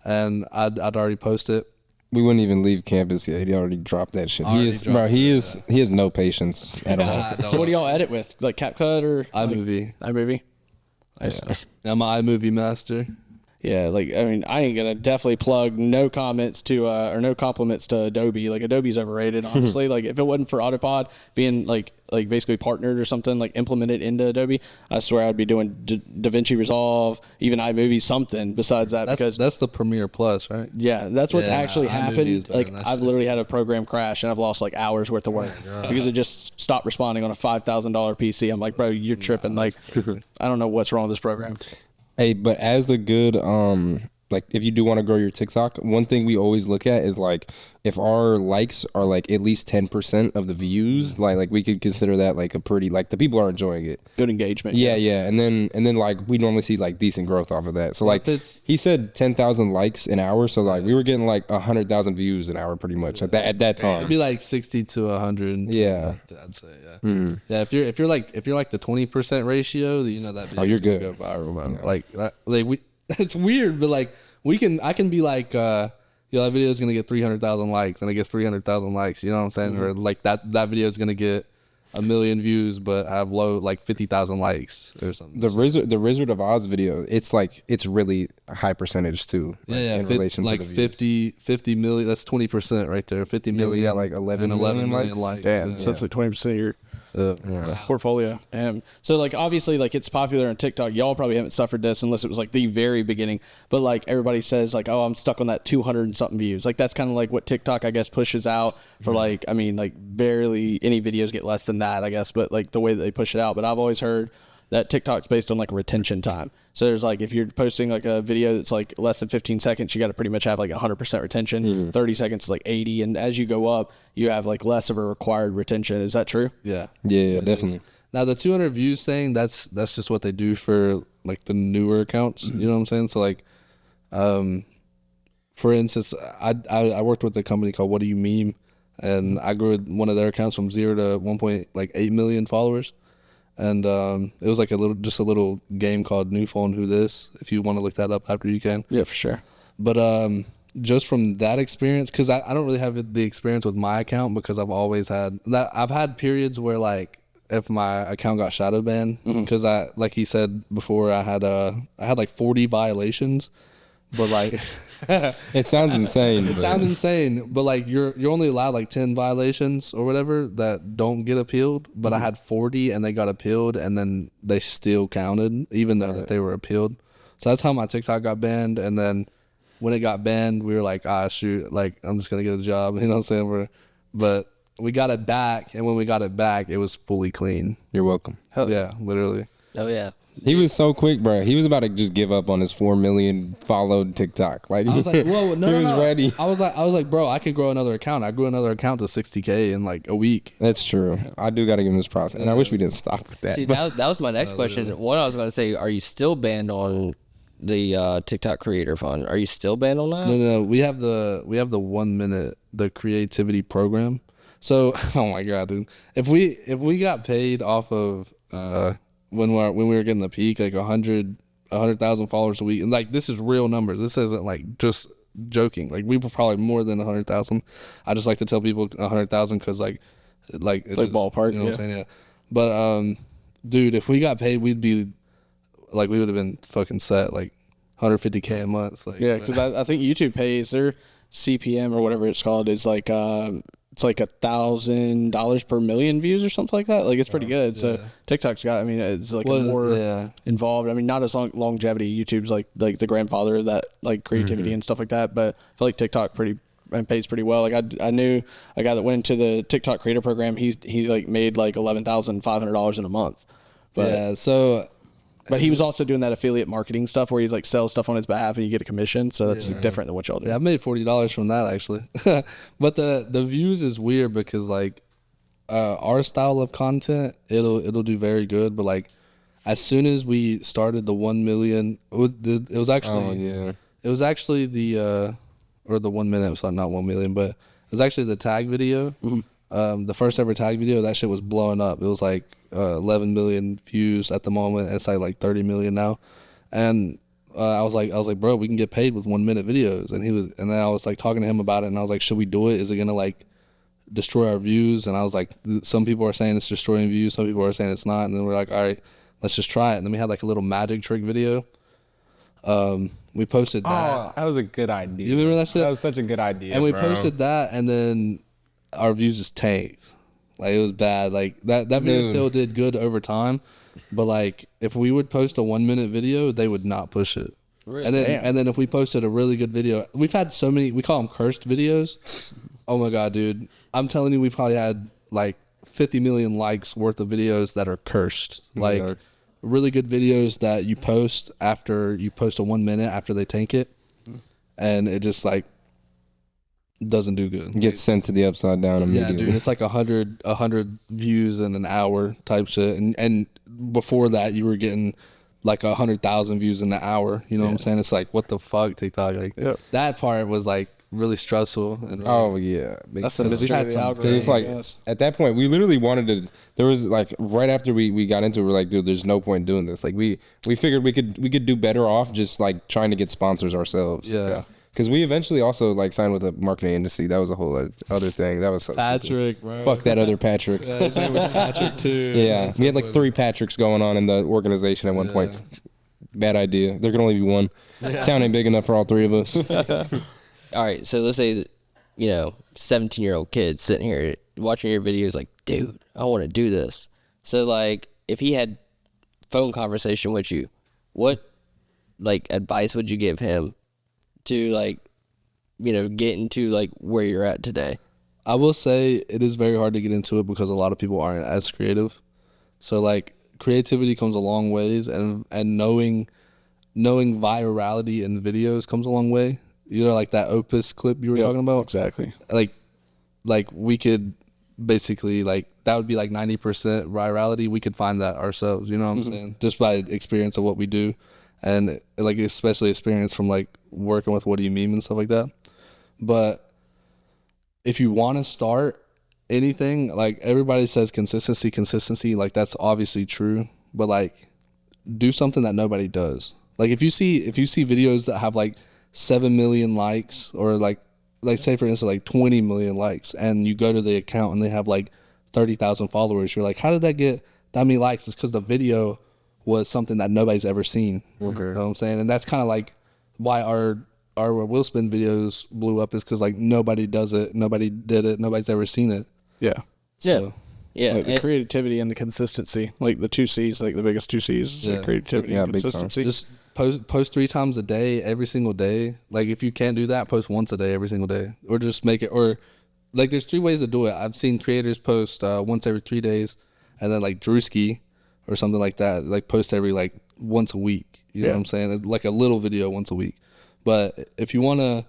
Speaker 3: and I'd already post it.
Speaker 4: We wouldn't even leave campus yet. He already dropped that shit. He has no patience at all.
Speaker 1: So what do y'all edit with? Like CapCut or
Speaker 3: iMovie?
Speaker 1: iMovie? Nice.
Speaker 3: I'm an iMovie master.
Speaker 1: Yeah, like, I mean, I ain't gonna definitely plug no compliments to Adobe. Like, Adobe's overrated, honestly. Like, if it wasn't for Autopod being like basically partnered or something, like implemented into Adobe, I swear I'd be doing DaVinci Resolve, even iMovie, something besides that. Because
Speaker 3: that's the Premiere Plus, right?
Speaker 1: Yeah, that's what's actually happened. Like,
Speaker 3: shit.
Speaker 1: I've literally had a program crash and I've lost like hours worth of work because it just stopped responding on a $5,000 PC. I'm like, bro, you're tripping. Like, I don't know what's wrong with this program.
Speaker 4: Hey, but as the good, like, if you do want to grow your TikTok, one thing we always look at is, like, if our likes are, like, at least 10% of the views, like we could consider that, like, a pretty, like, the people are enjoying it.
Speaker 1: Good engagement.
Speaker 4: Yeah. And then, like, we normally see, like, decent growth off of that. So, like, he said 10,000 likes an hour, so, like, we were getting, like, 100,000 views an hour pretty much at that time.
Speaker 3: It'd be, like, 60 to 100.
Speaker 4: Yeah.
Speaker 3: I'd say, yeah. Mm-hmm. Yeah, if you're like the 20% ratio, you know, that
Speaker 4: you're good.
Speaker 3: Go viral, man. Yeah. Like, it's weird, but, like, I can be like, that video is gonna get 300,000 likes, and it gets 300,000 likes. You know what I'm saying? Mm-hmm. Or like that video is gonna get 1 million views, but have low like 50,000 likes or something.
Speaker 4: The Wizard of Oz video, it's really a high percentage too.
Speaker 3: In relation to the views. 50 million. That's 20% right there. 50 million.
Speaker 4: We got like 11 million likes.
Speaker 1: Damn, so that's like 20% of your portfolio. So like obviously like it's popular on TikTok. Y'all probably haven't suffered this unless it was like the very beginning. But like everybody says like, oh, I'm stuck on that 200 and something views. Like that's kind of like what TikTok I guess pushes out for like, I mean like barely any videos get less than that I guess. But like the way that they push it out. But I've always heard that TikTok's based on like retention time. So there's like if you're posting like a video that's like less than 15 seconds, you got to pretty much have like 100% retention. Mm-hmm. 30 seconds is like 80, and as you go up, you have like less of a required retention. Is that true?
Speaker 3: Yeah,
Speaker 4: definitely.
Speaker 3: Is. Now the 200 views thing, that's just what they do for like the newer accounts. You know what I'm saying? So like, for instance, I worked with a company called What Do You Meme, and I grew one of their accounts from 0 to 1.8 million followers. And it was like a little game called New Phone Who This. If you want to look that up after, you can.
Speaker 1: Yeah, for sure.
Speaker 3: But just from that experience, because I don't really have the experience with my account because I've always had that. I've had periods where like if my account got shadow banned because like he said before, I had like 40 violations, but like.
Speaker 4: It sounds insane.
Speaker 3: It sounds insane, but like you're only allowed like 10 violations or whatever that don't get appealed. But I had 40 and they got appealed, and then they still counted even though that they were appealed. So that's how my TikTok got banned. And then when it got banned, we were like, shoot, like I'm just gonna get a job. You know what I'm saying? But we got it back, and when we got it back, it was fully clean.
Speaker 4: You're welcome.
Speaker 3: Hell yeah, literally.
Speaker 2: Oh yeah.
Speaker 4: He was so quick, bro. He was about to just give up on his 4 million followed TikTok. Like
Speaker 3: I was like, whoa, no,
Speaker 4: he was ready.
Speaker 3: I was like, bro, I could grow another account. I grew another account to 60K in like a week.
Speaker 4: That's true. I do got to give him this process, and I wish we didn't stop with that.
Speaker 2: See, that was my next question. What I was going to say, are you still banned on the TikTok Creator Fund? Are you still banned on that?
Speaker 3: No. We have the 1 minute the creativity program. So, oh my god, dude, if we got paid off of when we were getting the peak, like 100,000 followers a week, and like this is real numbers. This isn't like just joking. Like we were probably more than 100,000. I just like to tell people 100,000 because like it's
Speaker 1: like
Speaker 3: just,
Speaker 1: ballpark.
Speaker 3: You know what I'm saying? Yeah. But dude, if we got paid, we'd be like we would have been fucking set like 150K a month. Like,
Speaker 1: yeah, because I think YouTube pays their CPM or whatever it's called. It's like $1,000 per million views or something like that. Like it's pretty good. So TikTok's got, I mean, it's like more involved. I mean, not as long longevity. YouTube's like the grandfather of that, like creativity and stuff like that. But I feel like TikTok pays pretty well. Like I knew a guy that went into the TikTok creator program. He like made like $11,500 in a month. But
Speaker 3: yeah, so.
Speaker 1: But he was also doing that affiliate marketing stuff where he like sells stuff on his behalf and you get a commission. So that's different than what y'all do.
Speaker 3: Yeah, I made $40 from that actually. But the views is weird because like our style of content, it'll do very good. But like, as soon as we started the 1 million, it was actually it was actually the or the 1 minute. So not 1 million, but it was actually the tag video. The first ever tag video. That shit was blowing up. It was like 11 million views at the moment. It's like 30 million now, and I was like, bro, we can get paid with 1 minute videos. And then I was like talking to him about it, and I was like, should we do it? Is it gonna like destroy our views? And I was like, some people are saying it's destroying views, some people are saying it's not. And then we're like, all right, let's just try it. And then we had like a little magic trick video. We posted that.
Speaker 4: Oh, that was a good idea.
Speaker 3: You remember that shit?
Speaker 4: That was such a good idea.
Speaker 3: And we posted that, and then our views just tanked. Like, it was bad. Like that video still did good over time, but like if we would post a 1 minute video, they would not push it. Really? And then if we posted a really good video, we've had so many. We call them cursed videos. Oh my god, dude! I'm telling you, we probably had like 50 million likes worth of videos that are cursed. Like really good videos that you post after you post a 1 minute after they tank it, and it just like doesn't do good.
Speaker 4: Gets sent to the upside down immediately.
Speaker 3: Yeah, dude, it's like 100 views in an hour type shit, and before that you were getting like 100,000 views in an hour. You know what I'm saying? It's like, what the fuck, TikTok? Like that part was like really stressful. And really,
Speaker 1: that's the mystery of the algorithm.
Speaker 4: Because it's like at that point we literally wanted to. There was like right after we got into it, we're like, dude, there's no point doing this. Like we figured we could do better off just like trying to get sponsors ourselves. Yeah. Because we eventually also like signed with a marketing agency. That was a whole other thing. That was so
Speaker 1: Patrick,
Speaker 4: stupid.
Speaker 1: bro.
Speaker 4: Fuck that other Patrick.
Speaker 1: Yeah, his name was Patrick too.
Speaker 4: Yeah, we had like 3 Patricks going on in the organization at one point. Bad idea. There can only be one. Town ain't big enough for all 3 of us.
Speaker 2: All right, so let's say, 17-year-old kid sitting here watching your videos like, dude, I want to do this. So, like, if he had phone conversation with you, what, like, advice would you give him to, like, get into, like, where you're at today?
Speaker 3: I will say it is very hard to get into it because a lot of people aren't as creative. So, like, creativity comes a long ways, and knowing virality in videos comes a long way. Like that Opus clip you were talking about?
Speaker 1: Exactly.
Speaker 3: Like we could basically, like, that would be like 90% virality. We could find that ourselves, you know what I'm saying? Just by experience of what we do. And like, especially experience from like working with What Do You Meme and stuff like that. But if you want to start anything, like, everybody says consistency, like, that's obviously true, but like, do something that nobody does. Like, if you see videos that have like 7 million likes, or like say for instance like 20 million likes, and you go to the account and they have like 30,000 followers, you're like, how did that get that many likes? It's because the video was something that nobody's ever seen. You know what I'm saying? And that's kind of like why our wheel spin videos blew up, is because like nobody does it, nobody did it, nobody's ever seen it.
Speaker 2: Yeah,
Speaker 1: like the creativity and the consistency, like the 2 C's, like the biggest 2 C's, is creativity and consistency.
Speaker 3: Just post 3 times a day, every single day. Like, if you can't do that, post once a day, every single day, or just make it. Or like, there's 3 ways to do it. I've seen creators post once every 3 days, and then like Drewski or something like that, like post every like once a week. You know what I'm saying? Like a little video once a week. But if you want to,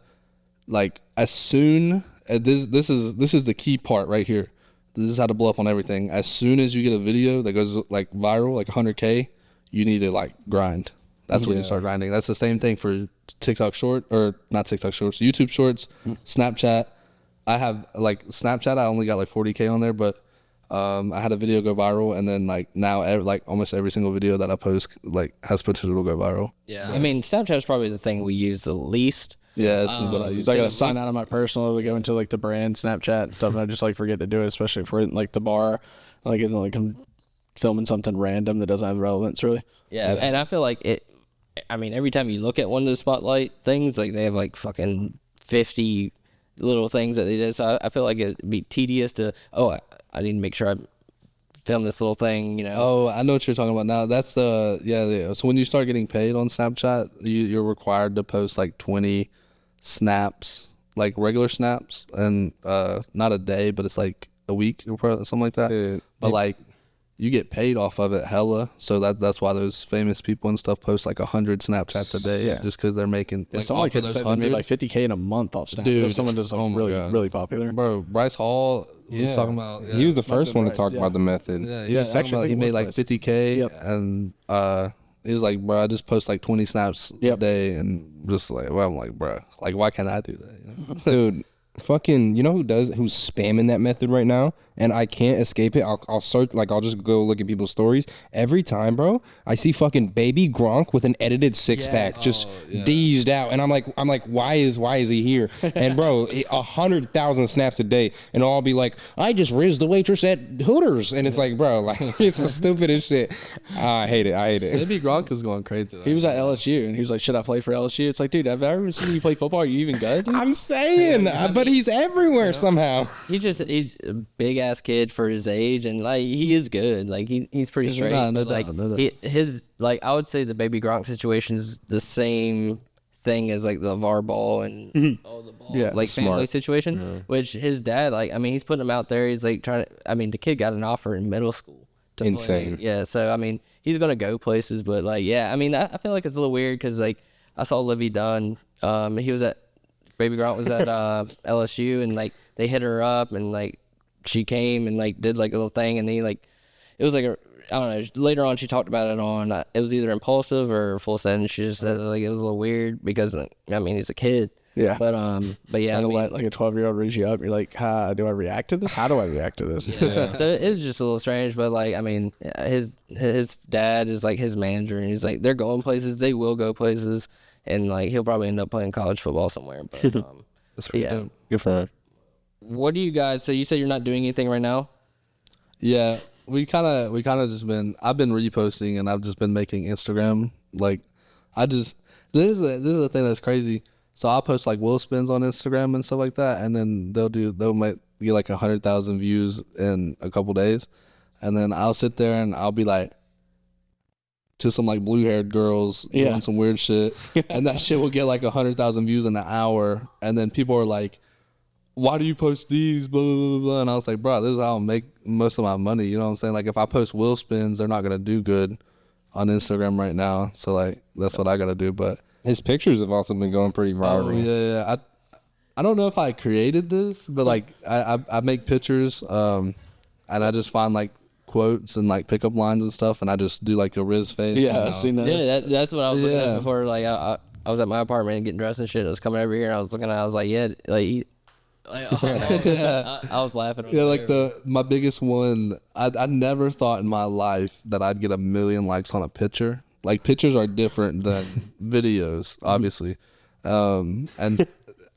Speaker 3: like, as soon this is the key part right here. This is how to blow up on everything. As soon as you get a video that goes like viral, like 100K, you need to like grind. That's when you start grinding. That's the same thing for TikTok short, or not TikTok shorts, YouTube shorts, Snapchat. I have like Snapchat. I only got like 40K on there, but I had a video go viral, and then like now like almost every single video that I post like has potential to go viral.
Speaker 2: Yeah. I mean, Snapchat is probably the thing we use the least.
Speaker 3: Yeah, that's what I use.
Speaker 1: I gotta sign out of my personal to go into like the brand Snapchat and stuff, and I just like forget to do it, especially if we're in like the bar, like I'm filming something random that doesn't have relevance really.
Speaker 2: Yeah, and I feel like it. I mean, every time you look at one of the spotlight things, like they have like fucking 50 little things that they did. So I feel like it'd be tedious to. I need to make sure I film this little thing,
Speaker 3: Oh, I know what you're talking about now. That's the So when you start getting paid on Snapchat, you're required to post like 20 snaps, like regular snaps, and not a day, but it's like a week or something like that. But like you get paid off of it hella. So that's why those famous people and stuff post like 100 Snapchats a day, just because they're making.
Speaker 1: Like, someone could say they made like $50K in a month off Snap.
Speaker 3: Dude,
Speaker 1: If someone just like really popular.
Speaker 3: Bro, Bryce Hall was talking about.
Speaker 4: He was the first one to talk about the method.
Speaker 3: Yeah, he was talking about he made like 50K, and he was like, bro, I just post like 20 snaps a day, and just like, well, I'm like, bro, like, why can't I do that? You know?
Speaker 4: Dude, fucking, you know who's spamming that method right now, and I can't escape it. I'll search, like, I'll just go look at people's stories every time, bro. I see fucking baby Gronk with an edited six-pack, just deezed out, and I'm like, why is he here? And bro, 100,000 snaps a day, and I'll be like, I just rizzed the waitress at Hooters, and it's like, bro, like, it's the stupidest shit. I hate it.
Speaker 3: Baby Gronk was going crazy.
Speaker 1: He was at LSU, and he was like, should I play for LSU? It's like, dude, have I ever seen you play football? Are you even good? Dude?
Speaker 4: I'm saying, but he's everywhere somehow.
Speaker 2: He's a big ass kid for his age, and like he is good. Like he's pretty straight. His like I would say the baby Gronk situation is the same thing as like the VAR ball and all the ball like family situation. Which his dad, like, I mean, he's putting him out there. He's like trying to. I mean, the kid got an offer in middle school.
Speaker 4: Insane.
Speaker 2: Play. Yeah, so I mean, he's gonna go places, but like, yeah, I mean, I feel like it's a little weird because like I saw Livy Dunn. He was at baby Gronk was at LSU, and like they hit her up, and like she came and like did like a little thing, and he like it was like I don't know. Later on, she talked about it on it was either impulsive or full send. She just said like it was a little weird because I mean he's a kid.
Speaker 1: Yeah.
Speaker 2: But yeah.
Speaker 1: I mean, let like a 12-year-old reach you up. You're like, do I react to this? How do I react to this?
Speaker 2: Yeah. So it was just a little strange, but like I mean, his dad is like his manager, and he's like they're going places. They will go places, and like he'll probably end up playing college football somewhere. But
Speaker 1: that's pretty dope.
Speaker 4: Good for him.
Speaker 2: What do you guys? So you said you're not doing anything right now?
Speaker 3: Yeah, we kind of just been. I've been reposting, and I've just been making Instagram. Like, this is a thing that's crazy. So I'll post like wheel spins on Instagram and stuff like that, and then they'll might get like 100,000 views in a couple days, and then I'll sit there and I'll be like to some like blue-haired girls doing some weird shit, and that shit will get like 100,000 views in an hour, and then people are like, why do you post these, blah, blah, blah, blah. And I was like, bro, this is how I make most of my money. You know what I'm saying? Like, if I post wheel spins, they're not going to do good on Instagram right now. So, like, that's what I got to do. But
Speaker 4: his pictures have also been going pretty viral.
Speaker 3: Oh, yeah. I don't know if I created this, but, like, I make pictures, and I just find, like, quotes and, like, pickup lines and stuff, and I just do, like, a Riz face.
Speaker 1: Yeah, I've seen that.
Speaker 2: Yeah, that's what I was looking at before. Like, I was at my apartment getting dressed and shit. I was coming over here, and I was looking at it. I was like, yeah, like... I was laughing.
Speaker 3: Yeah, like my biggest one. I never thought in my life that I'd get 1 million likes on a picture. Like, pictures are different than videos, obviously. And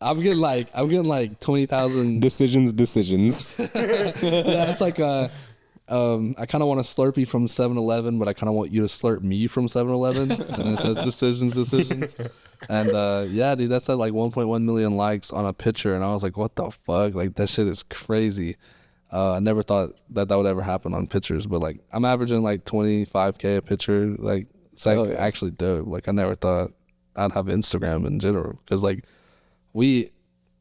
Speaker 3: I'm getting like 20,000
Speaker 4: decisions.
Speaker 3: Yeah, it's like I kind of want a Slurpee from 7-Eleven, but I kind of want you to slurp me from 7-Eleven. And it says decisions. And yeah, dude, that's at like 1.1 million likes on a picture. And I was like, what the fuck? Like, that shit is crazy. I never thought that would ever happen on pictures, but like I'm averaging like 25K a picture. Like, it's like actually dope. Like, I never thought I'd have Instagram in general, because like we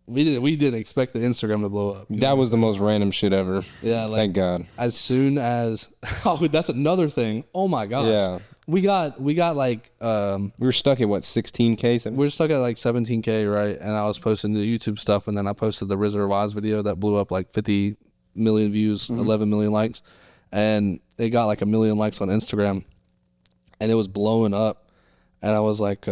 Speaker 3: didn't expect the Instagram to blow up.
Speaker 4: That was the most random shit ever.
Speaker 3: Yeah, like,
Speaker 4: thank God.
Speaker 3: As soon as that's another thing. Oh my gosh.
Speaker 4: Yeah.
Speaker 3: We got like
Speaker 4: we were stuck at what, 16K?
Speaker 3: We're stuck at like 17K, right? And I was posting the YouTube stuff, and then I posted the RZA Wise video that blew up like 50 million views, 11 million likes, and it got like 1 million likes on Instagram, and it was blowing up, and I was like,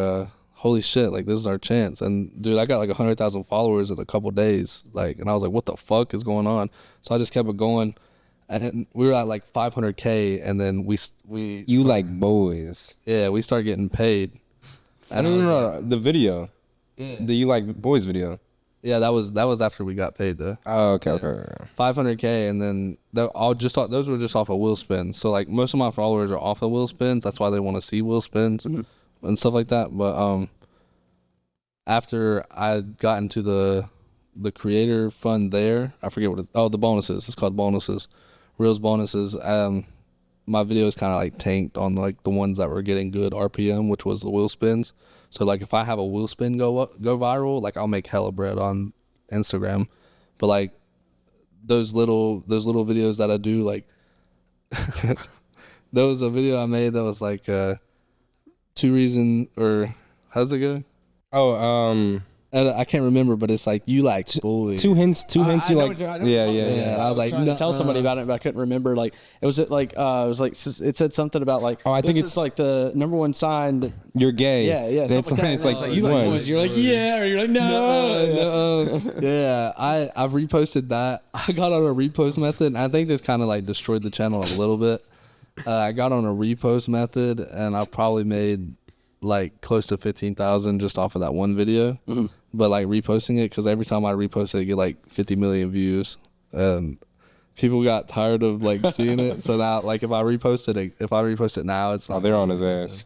Speaker 3: holy shit, like, this is our chance. And dude, I got like 100,000 followers in a couple days, like, and I was like, what the fuck is going on? So I just kept it going, and we were at like 500K, and then we
Speaker 4: you like boys?
Speaker 3: Yeah, we started getting paid.
Speaker 4: I don't know the video.
Speaker 3: Yeah.
Speaker 4: The You Like Boys video.
Speaker 3: Yeah, that was after we got paid though.
Speaker 4: Oh, okay,
Speaker 3: Yeah.
Speaker 4: okay.
Speaker 3: 500K, and then those were just off of wheel spins. So like most of my followers are off of wheel spins. That's why they want to see wheel spins and stuff like that. But after I got into the creator fund there, I forget what the bonuses. It's called bonuses, Reels bonuses. My videos kind of like tanked on like the ones that were getting good RPM, which was the wheel spins. So like if I have a wheel spin go viral, like I'll make hella bread on Instagram. But like those little videos that I do, like there was a video I made that was like 2 reasons, or how's it go?
Speaker 4: Oh,
Speaker 3: And I can't remember, but it's like you like bully.
Speaker 4: two hints.
Speaker 1: I
Speaker 4: You
Speaker 1: know
Speaker 4: like,
Speaker 1: what you're- I know
Speaker 4: yeah,
Speaker 1: what you're
Speaker 4: yeah,
Speaker 1: talking
Speaker 4: yeah.
Speaker 1: about.
Speaker 3: I was like,
Speaker 1: trying to
Speaker 3: no,
Speaker 1: tell somebody about it, but I couldn't remember. Like, it said something about like,
Speaker 4: Oh, I think
Speaker 1: this
Speaker 4: it's
Speaker 1: is like the number one sign that,
Speaker 4: You're gay.
Speaker 1: yeah,
Speaker 4: It's
Speaker 1: something
Speaker 4: like,
Speaker 1: like that. You like
Speaker 4: one.
Speaker 1: boys. You're like, yeah, or you're like, no.
Speaker 3: Yeah, I've reposted that. I got on a repost method, and I think this kind of like destroyed the channel a little bit. I got on a repost method, and I probably made like close to 15,000 just off of that one video. But like reposting it, because every time I repost it, I get like 50 million views, and people got tired of like seeing it. So now, like if I repost it now, it's
Speaker 4: Oh,
Speaker 3: like,
Speaker 4: they're on his ass.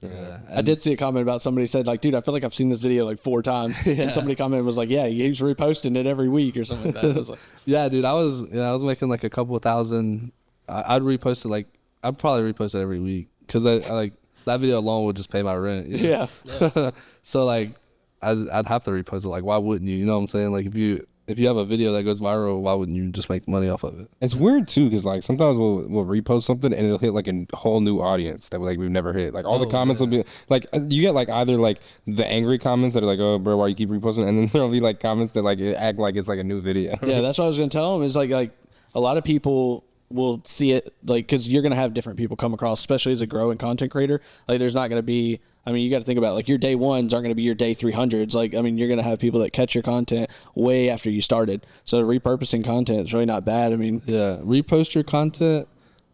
Speaker 3: yeah.
Speaker 1: I did see a comment about somebody said like, dude, I feel like I've seen this video like 4 times. And somebody commented was like, yeah, he's reposting it every week or something like that. I was like,
Speaker 3: Yeah, dude, I was making like a couple thousand. I'd repost it like I'd probably repost it every week, because I like that video alone would just pay my rent. You know?
Speaker 1: yeah.
Speaker 3: So like I'd have to repost it. Like, why wouldn't you? You know what I'm saying? Like if you have a video that goes viral, why wouldn't you just make money off of it?
Speaker 4: It's weird too, because like sometimes we'll repost something and it'll hit like a whole new audience that like we've never hit. Like all the comments will be like, you get like either like the angry comments that are like, oh bro, why you keep reposting, and then there'll be like comments that like act like it's like a new video.
Speaker 1: Yeah, that's what I was gonna tell him. Is like a lot of people will see it like, because you're gonna have different people come across, especially as a growing content creator. Like there's not gonna be, I mean, you got to think about it, like your day ones aren't gonna be your day 300s. Like, I mean, you're gonna have people that catch your content way after you started. So repurposing content is really not bad. I mean,
Speaker 3: Yeah, repost your content,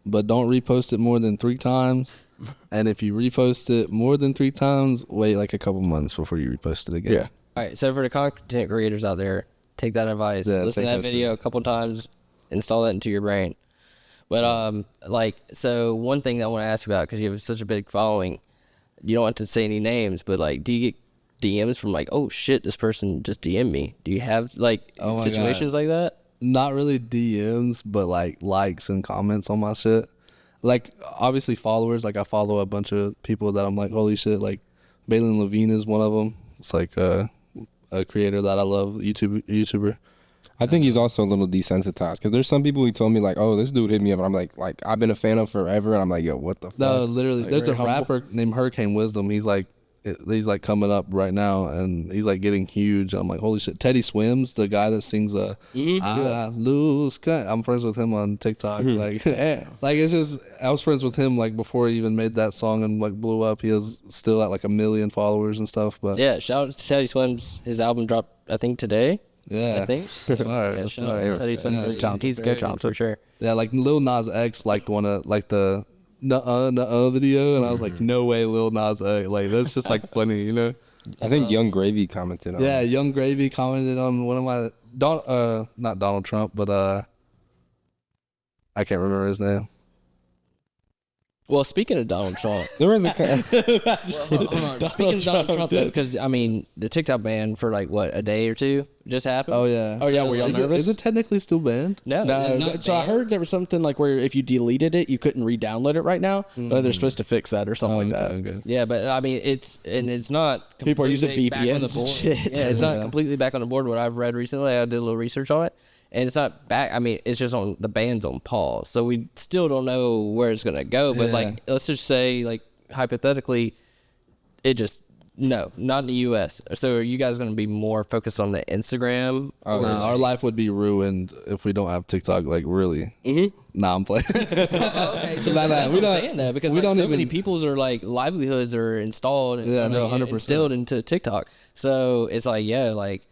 Speaker 3: but don't repost it more than 3 times. And if you repost it more than 3 times, wait like a couple months before you repost it again.
Speaker 1: yeah.
Speaker 2: All right, so for the content creators out there, take that advice.
Speaker 3: Yeah,
Speaker 2: Listen to
Speaker 3: take
Speaker 2: that
Speaker 3: that
Speaker 2: video a couple times, install that into your brain. But like, so one thing that I want to ask you about, because you have such a big following, you don't have to say any names, but like, do you get DMs from like, oh shit, this person just DM'd me? Do you have like
Speaker 3: Oh my
Speaker 2: situations
Speaker 3: God.
Speaker 2: like that?
Speaker 3: Not really DMs, but like likes and comments on my shit. Like obviously followers. Like I follow a bunch of people that I'm like, holy shit. Like Balin Levine is one of them. It's like a creator that I love, YouTuber.
Speaker 4: I think he's also a little desensitized, because there's some people who told me like, oh, this dude hit me up, and I'm like I've been a fan of forever, and I'm like, yo, what the fuck?
Speaker 3: No, literally,
Speaker 1: Like,
Speaker 3: there's a
Speaker 1: very humble.
Speaker 3: rapper named Hurricane Wisdom. He's like coming up right now, and he's like getting huge. I'm like, holy shit. Teddy Swims, the guy that sings I lose. I'm friends with him on TikTok. Like,
Speaker 1: Damn.
Speaker 3: like it's just, I was friends with him like before he even made that song and like blew up. He is still at like 1 million followers and stuff. But
Speaker 2: Yeah, shout out to Teddy Swims. His album dropped, I think, today.
Speaker 3: yeah,
Speaker 2: I think.
Speaker 3: Alright,
Speaker 2: Yeah, shout out
Speaker 4: alright.
Speaker 2: to Teddy Swims.
Speaker 3: Yeah,
Speaker 2: Good job. He's a good job for sure.
Speaker 3: yeah, like Lil Nas X liked one of like the nuh-uh video, and I was like, no way, Lil Nas X. Like that's just like funny, you know.
Speaker 4: I think Young Gravy commented on
Speaker 3: Yeah,
Speaker 4: it.
Speaker 3: Young Gravy commented on one of my not Donald Trump, but I can't remember his name.
Speaker 2: Well, speaking of Donald Trump,
Speaker 4: There was a
Speaker 2: hold on. Speaking of Donald Trump, because I mean, the TikTok ban for like what, a day or two just happened.
Speaker 3: Oh yeah.
Speaker 1: Oh yeah, were y'all
Speaker 3: Is
Speaker 1: nervous?
Speaker 3: it technically still banned?
Speaker 2: No,
Speaker 1: No,
Speaker 2: it's not
Speaker 1: so I
Speaker 2: banned.
Speaker 1: heard there was something like where if you deleted it, you couldn't re-download it right now. But they're supposed to fix that or something like that.
Speaker 3: Okay.
Speaker 2: Yeah, but I mean, it's not.
Speaker 1: People are using
Speaker 2: completely back on the
Speaker 1: VPNs and
Speaker 2: board.
Speaker 1: shit.
Speaker 2: Yeah, it's not completely back on the board. What I've read recently, I did a little research on it, and it's not back. I mean, it's just on the ban's on pause, so we still don't know where it's gonna go. But
Speaker 3: Yeah.
Speaker 2: like, let's just say, like hypothetically, it just no, not in the U.S. So are you guys gonna be more focused on the Instagram?
Speaker 3: Our life would be ruined if we don't have TikTok. Like really. Nah, I'm playing.
Speaker 2: Okay, so
Speaker 3: Nah,
Speaker 2: that's
Speaker 3: we
Speaker 2: what I'm
Speaker 3: don't-
Speaker 2: saying that, because
Speaker 3: we
Speaker 2: like,
Speaker 3: don't
Speaker 2: so many
Speaker 3: even-
Speaker 2: people's are like livelihoods are installed and
Speaker 3: Yeah, no, 100%.
Speaker 2: instilled into TikTok. So it's like, yeah, like,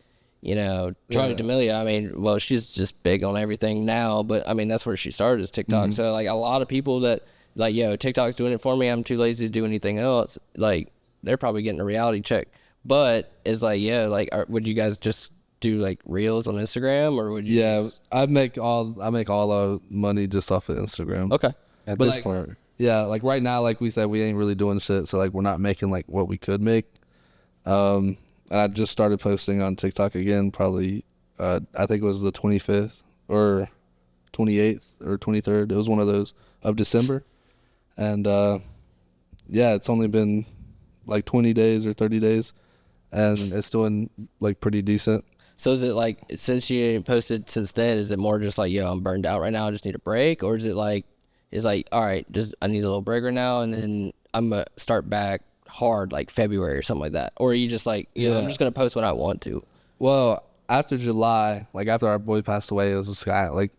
Speaker 2: you know, Charli D'Amelio, I mean, well, she's just big on everything now, but I mean, that's where she started, is TikTok. So like a lot of people that like, yo, TikTok's doing it for me, I'm too lazy to do anything else, like they're probably getting a reality check. But it's like, yeah, like would you guys just do like reels on Instagram, or would you
Speaker 3: Yeah,
Speaker 2: just...
Speaker 3: I make all our money just off of Instagram.
Speaker 2: Okay.
Speaker 4: at
Speaker 3: But
Speaker 4: this
Speaker 3: like-
Speaker 4: point.
Speaker 3: Yeah, like right now, like we said, we ain't really doing shit, so like we're not making like what we could make. And I just started posting on TikTok again, probably I think it was the 25th or 28th or 23rd. It was one of those of December. And yeah, it's only been like 20 days or 30 days, and it's doing like pretty decent.
Speaker 2: So is it like, since you ain't posted since then, is it more just like, yo, I'm burned out right now, I just need a break? Or is it like, is like, all right, just I need a little break right now, and then I'm gonna start back hard like February or something like that? Or are you just like, you know, I'm just gonna post when I want to?
Speaker 3: Well, after July, like after our boy passed away, it was just like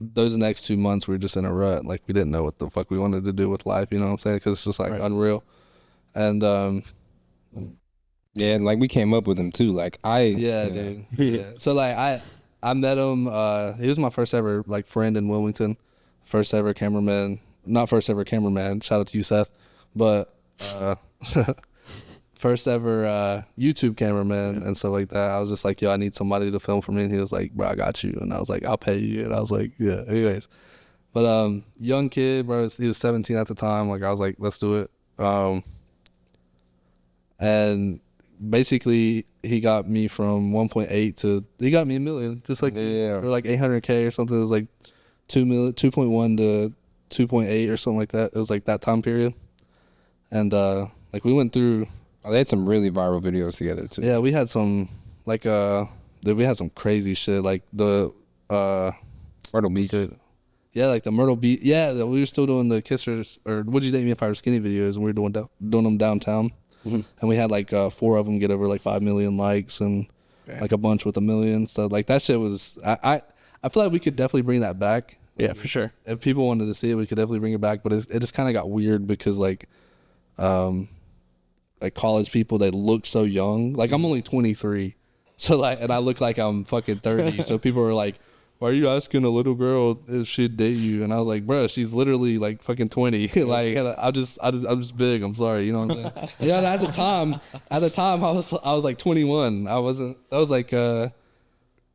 Speaker 3: those next 2 months we were just in a rut. Like we didn't know what the fuck we wanted to do with life. You know what I'm saying? Because it's just like unreal. And
Speaker 4: yeah, like we came up with him too. Like
Speaker 3: dude. Yeah. So like I met him. He was my first ever like friend in Wilmington, first ever cameraman. Not first ever cameraman. Shout out to you, Seth. But first ever YouTube cameraman and stuff like that. I was just like, yo, I need somebody to film for me. And he was like, bro, I got you. And I was like, I'll pay you. And I was like, yeah. Anyways, but young kid, bro. He was 17 at the time. Like I was like, let's do it. And basically he got me from 1.8 to he got me $1 million, just like or like 800K or something. It was like 2.1 to 2.8 or something like that. It was like that time period. And like we went through.
Speaker 4: They had some really viral videos together too.
Speaker 3: Yeah, we had some like we had some crazy shit like the
Speaker 4: Myrtle Beach.
Speaker 3: Yeah, like the Myrtle Beach. Yeah, we were still doing the Kissers or Would You Date Me If I Were Skinny videos, and we were doing them downtown. And we had like 4 of them get over like 5 million likes and like a bunch with 1 million. So like that shit was I feel like we could definitely bring that back.
Speaker 1: Yeah, for sure.
Speaker 3: If people wanted to see it, we could definitely bring it back. But it just kind of got weird because like college people, they look so young. Like I'm only 23, so like, and I look like I'm fucking 30. So people are like, why are you asking a little girl if she'd date you? And I was like, bro, she's literally like fucking 20. Like I'm just big. I'm sorry, you know what I'm saying? Yeah. At the time, I was like 21. I wasn't. That was like what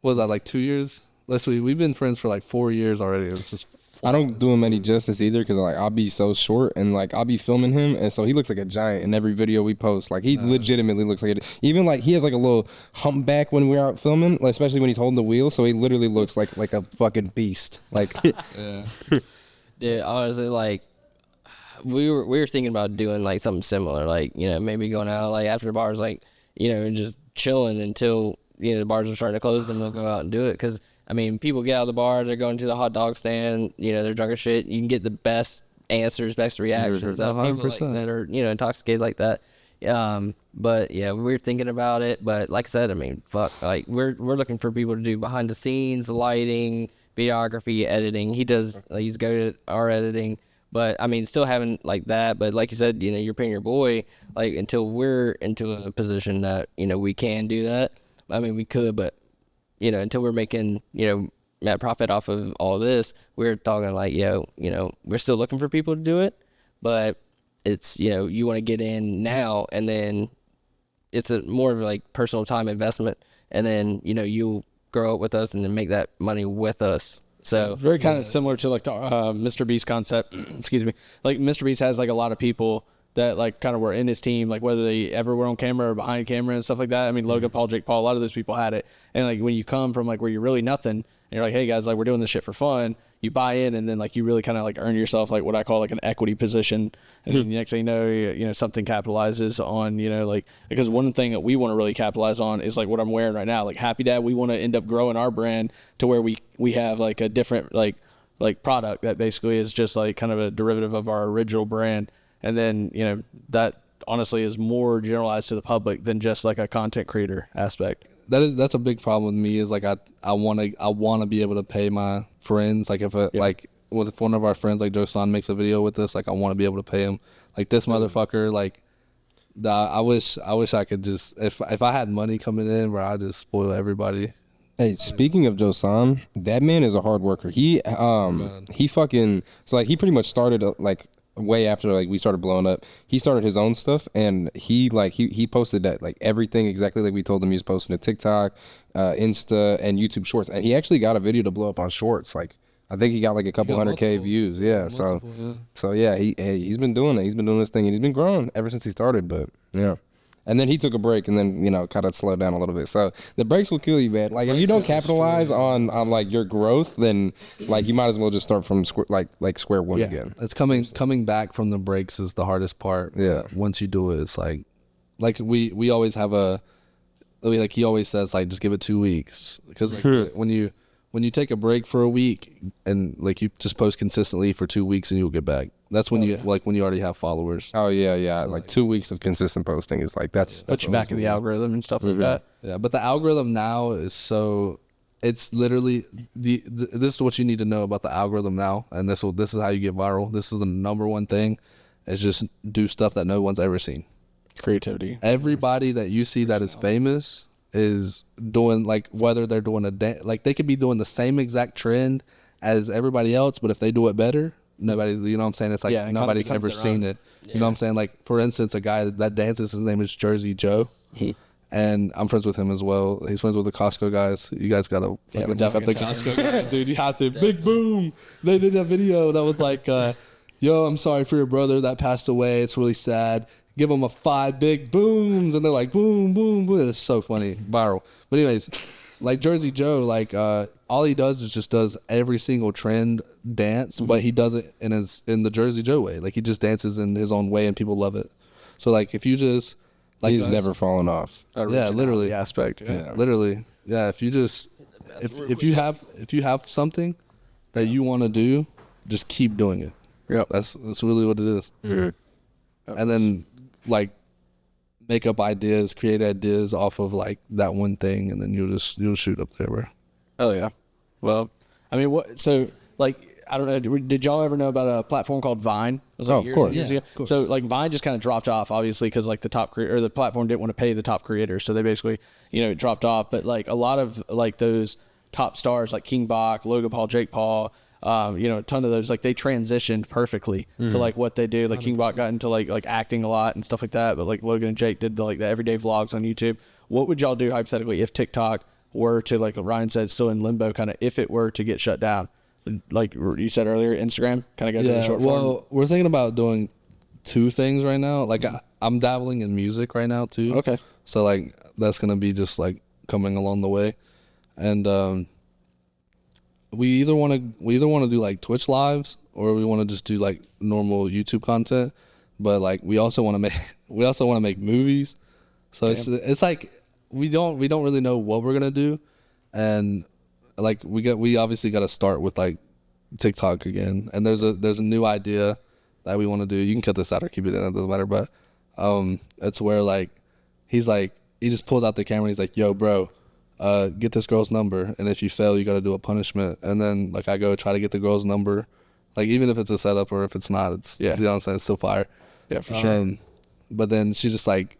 Speaker 3: was that, like 2 years? We've been friends for like 4 years already. It's just.
Speaker 4: I don't do him any justice either because like I'll be so short and like I'll be filming him and so he looks like a giant in every video we post. Like he legitimately looks like it. Even like he has like a little humpback when we're out filming, like, especially when he's holding the wheel. So he literally looks like a fucking beast. Like
Speaker 2: yeah. Dude, honestly, like we were thinking about doing like something similar, like, you know, maybe going out like after the bars, like, you know, and just chilling until, you know, the bars are starting to close, then they'll go out and do it. Because I mean, people get out of the bar, they're going to the hot dog stand, you know, they're drunk as shit. You can get the best answers, best reactions out of people like, that are, you know, intoxicated like that. But yeah, we were thinking about it. But like I said, I mean, fuck, like we're looking for people to do behind the scenes, lighting, videography, editing. He's good at our editing. But I mean, still having like that. But like you said, you know, you're paying your boy like until we're into a position that, you know, we can do that. I mean, we could, but you know, until we're making, you know, net profit off of all this, we're talking like, yo, you know, we're still looking for people to do it, but it's, you know, you want to get in now, and then it's a more of like personal time investment, and then, you know, you grow up with us and then make that money with us. So
Speaker 1: very kind of similar to like the Mr. Beast concept. Excuse me. Like Mr. Beast has like a lot of people that like kind of were in his team, like whether they ever were on camera or behind camera and stuff like that. I mean, Logan Paul, Jake Paul, a lot of those people had it. And like when you come from like where you're really nothing and you're like, hey guys, like we're doing this shit for fun, you buy in, and then like you really kind of like earn yourself like what I call like an equity position. And then the next thing you know, something capitalizes on, you know, like, because one thing that we want to really capitalize on is like what I'm wearing right now, like Happy Dad. We want to end up growing our brand to where we have like a different like product that basically is just like kind of a derivative of our original brand. And then, you know, that honestly is more generalized to the public than just like a content creator aspect.
Speaker 3: That's a big problem with me, is like I want to be able to pay my friends. Like if like if one of our friends like Josan makes a video with us, like I want to be able to pay him. Like this motherfucker, like I wish I could just, if I had money coming in, where I just spoil everybody.
Speaker 4: Hey, speaking of Josan, that man is a hard worker. He fucking, so like he pretty much started like way after like we started blowing up. He started his own stuff, and he posted that like everything exactly like we told him he was posting to TikTok, Insta, and YouTube Shorts. And he actually got a video to blow up on Shorts. Like I think he got like a couple 100K views. Yeah, so yeah, he's been doing it. He's been doing this thing, and he's been growing ever since he started. But yeah. And then he took a break, and then, you know, kind of slowed down a little bit. So the breaks will kill you, man. Like if you don't capitalize on like your growth, then like you might as well just start from square one again.
Speaker 3: It's coming back from the breaks is the hardest part.
Speaker 4: Yeah.
Speaker 3: Once you do it, it's like we always have like he always says like just give it 2 weeks, because like when you when you take a break for a week and like you just post consistently for 2 weeks and you'll get back. That's when when you already have followers.
Speaker 4: Oh yeah. So like 2 weeks of consistent posting is like that's
Speaker 1: Put you back in the algorithm and stuff like that.
Speaker 3: Yeah, but the algorithm now is so. It's literally this is what you need to know about the algorithm now, and this is how you get viral. This is the number one thing, is just do stuff that no one's ever seen.
Speaker 1: Creativity.
Speaker 3: Everybody that you see that is famous is doing, like, whether they're doing like they could be doing the same exact trend as everybody else, but if they do it better, nobody, you know what I'm saying? It's like nobody's ever seen it. You know what I'm saying? Like, for instance, a guy that dances, his name is Jersey Joe. And I'm friends with him as well. He's friends with the Costco guys. You guys gotta fucking look up the Costco guys, dude. You have to. Big boom. They did a video that was like, yo, I'm sorry for your brother that passed away. It's really sad. Give him a 5 big booms. And they're like, boom, boom, boom. It's so funny. Viral. But anyways, like Jersey Joe, like all he does is just does every single trend dance, but he does it in the Jersey Joe way. Like, he just dances in his own way and people love it. So like, if you just... Like,
Speaker 4: he's never fallen off.
Speaker 3: Yeah, literally.
Speaker 1: Aspect.
Speaker 3: Yeah, literally. Yeah, if you just if you have something that you want to do, just keep doing it.
Speaker 1: Yep.
Speaker 3: That's really what it is. And then like make up ideas, create ideas off of like that one thing, and then you'll shoot up there, bro.
Speaker 1: Oh yeah. Well, I mean, so like, I don't know. Did y'all ever know about a platform called Vine? It was like
Speaker 4: of course.
Speaker 1: Years ago.
Speaker 3: Of course.
Speaker 1: So like Vine just kind of dropped off, obviously, because like the platform didn't want to pay the top creators, so they basically, it dropped off. But like a lot of like those top stars, like King Bach, Logan Paul, Jake Paul, a ton of those, like they transitioned perfectly to like what they do. Like 100%. King Bach got into like acting a lot and stuff like that, but like Logan and Jake did the everyday vlogs on YouTube. What would y'all do hypothetically if TikTok were to, like Ryan said, still in limbo, kind of, if it were to get shut down? Like you said earlier, Instagram kind of got to the short form.
Speaker 3: Well, we're thinking about doing 2 things right now. Like I'm dabbling in music right now too.
Speaker 1: Okay.
Speaker 3: So like that's gonna be just like coming along the way, and we either want to do like Twitch lives, or we want to just do like normal YouTube content. But like we also want to make movies. So it's like we don't really know what we're gonna do, and like we obviously got to start with like TikTok again, and there's a new idea that we want to do. You can cut this out or keep it in, it doesn't matter. But it's where like he just pulls out the camera and he's like, yo bro, get this girl's number, and if you fail you got to do a punishment. And then like I go try to get the girl's number, like even if it's a setup or if it's not, it's you know what I'm saying, it's still fire. Yeah, for sure. But then she just like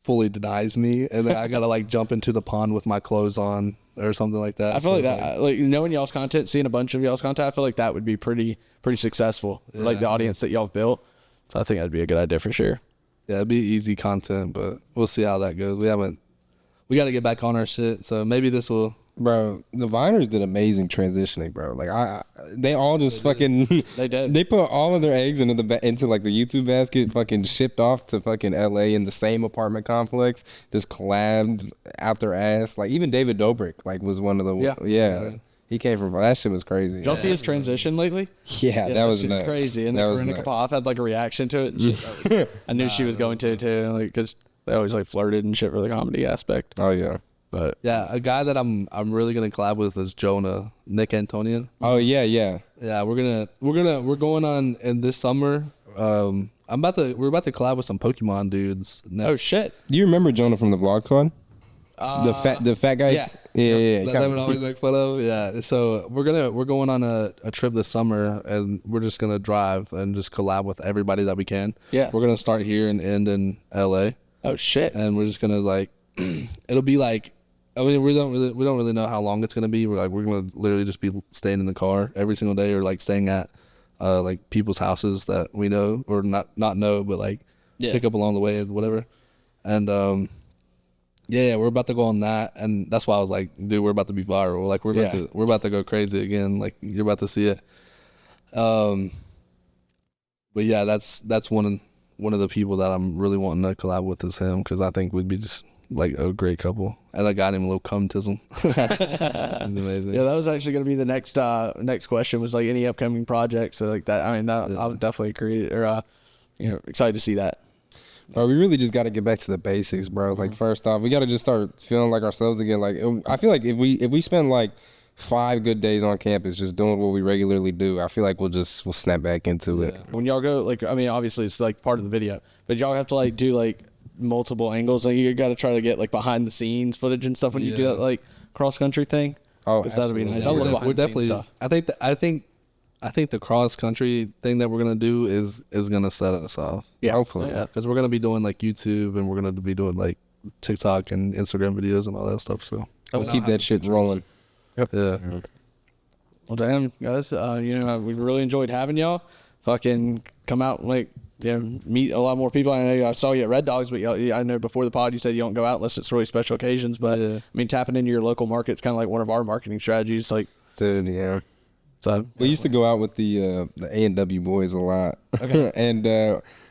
Speaker 3: fully denies me, and then I gotta like jump into the pond with my clothes on or something like that.
Speaker 1: I feel like that, like knowing y'all's content, seeing a bunch of y'all's content, I feel like that would be pretty successful for like the audience that y'all have built. So I think that'd be a good idea for sure.
Speaker 3: Yeah, it'd be easy content, but we'll see how that goes. We got to get back on our shit, so maybe this will.
Speaker 4: Bro, the Viners did amazing transitioning, bro. Like they all just fucking
Speaker 1: they did.
Speaker 4: They put all of their eggs into like the YouTube basket, fucking shipped off to fucking LA in the same apartment complex, just collabed out their ass. Like even David Dobrik like was one of the he came from, that shit was crazy.
Speaker 1: Did y'all see his transition lately?
Speaker 4: Yeah, that was nuts.
Speaker 1: Crazy. And then Veronica Poth had like a reaction to it. And shit. I knew she was going to too, like, because they always like flirted and shit for the comedy aspect.
Speaker 4: Oh yeah.
Speaker 3: But yeah, a guy that I'm really gonna collab with is Jonah, Nick Antonian.
Speaker 4: Oh yeah.
Speaker 3: We're going on in this summer. We're about to collab with some Pokemon dudes next.
Speaker 1: Oh shit!
Speaker 4: Do you remember Jonah from the vlog squad? The fat guy.
Speaker 1: Yeah.
Speaker 3: That would always make fun of. Yeah. So we're going on a trip this summer, and we're just gonna drive and just collab with everybody that we can.
Speaker 1: Yeah.
Speaker 3: We're gonna start here and end in LA.
Speaker 1: Oh shit!
Speaker 3: And we're just gonna like, it'll be like. I mean, we don't really know how long it's gonna be. We're gonna literally just be staying in the car every single day, or like staying at like people's houses that we know or not know, but like pick up along the way or whatever. And we're about to go on that, and that's why I was like, dude, we're about to be viral. Like we're about to go crazy again. Like you're about to see it. But yeah, that's one of the people that I'm really wanting to collab with is him, because I think we'd be just like a great couple. And I got him a little cumtism. Amazing.
Speaker 1: Yeah, that was actually going to be the next question, was like any upcoming projects. So like that, I mean, I would definitely agree, or excited to see that.
Speaker 4: Bro, we really just got to get back to the basics, bro. Like first off, we got to just start feeling like ourselves again. Like I feel like if we spend like 5 good days on campus, just doing what we regularly do, I feel like we'll snap back into it.
Speaker 1: When y'all go, like, I mean, obviously it's like part of the video, but y'all have to like do like multiple angles. Like you got to try to get like behind the scenes footage and stuff when you do that like cross country thing.
Speaker 4: Oh,
Speaker 1: that'd be nice. I
Speaker 3: We're
Speaker 1: love behind the scenes
Speaker 3: definitely.
Speaker 1: stuff.
Speaker 3: I think the cross country thing that we're gonna do is gonna set us off.
Speaker 1: Yeah,
Speaker 4: Hopefully.
Speaker 3: Yeah, because we're gonna be doing like YouTube and we're gonna be doing like TikTok and Instagram videos and all that stuff. So
Speaker 4: We'll keep that shit rolling.
Speaker 3: yeah.
Speaker 1: Well, damn, guys, you know, we really enjoyed having y'all. Fucking come out, like, meet a lot more people. I know I saw you at Red Dogs, but I know before the pod you said you don't go out unless it's really special occasions. But I mean, tapping into your local market is kind of like one of our marketing strategies. Like,
Speaker 4: Dude, yeah.
Speaker 1: so
Speaker 4: We used to go out with the A&W boys a lot. Okay. And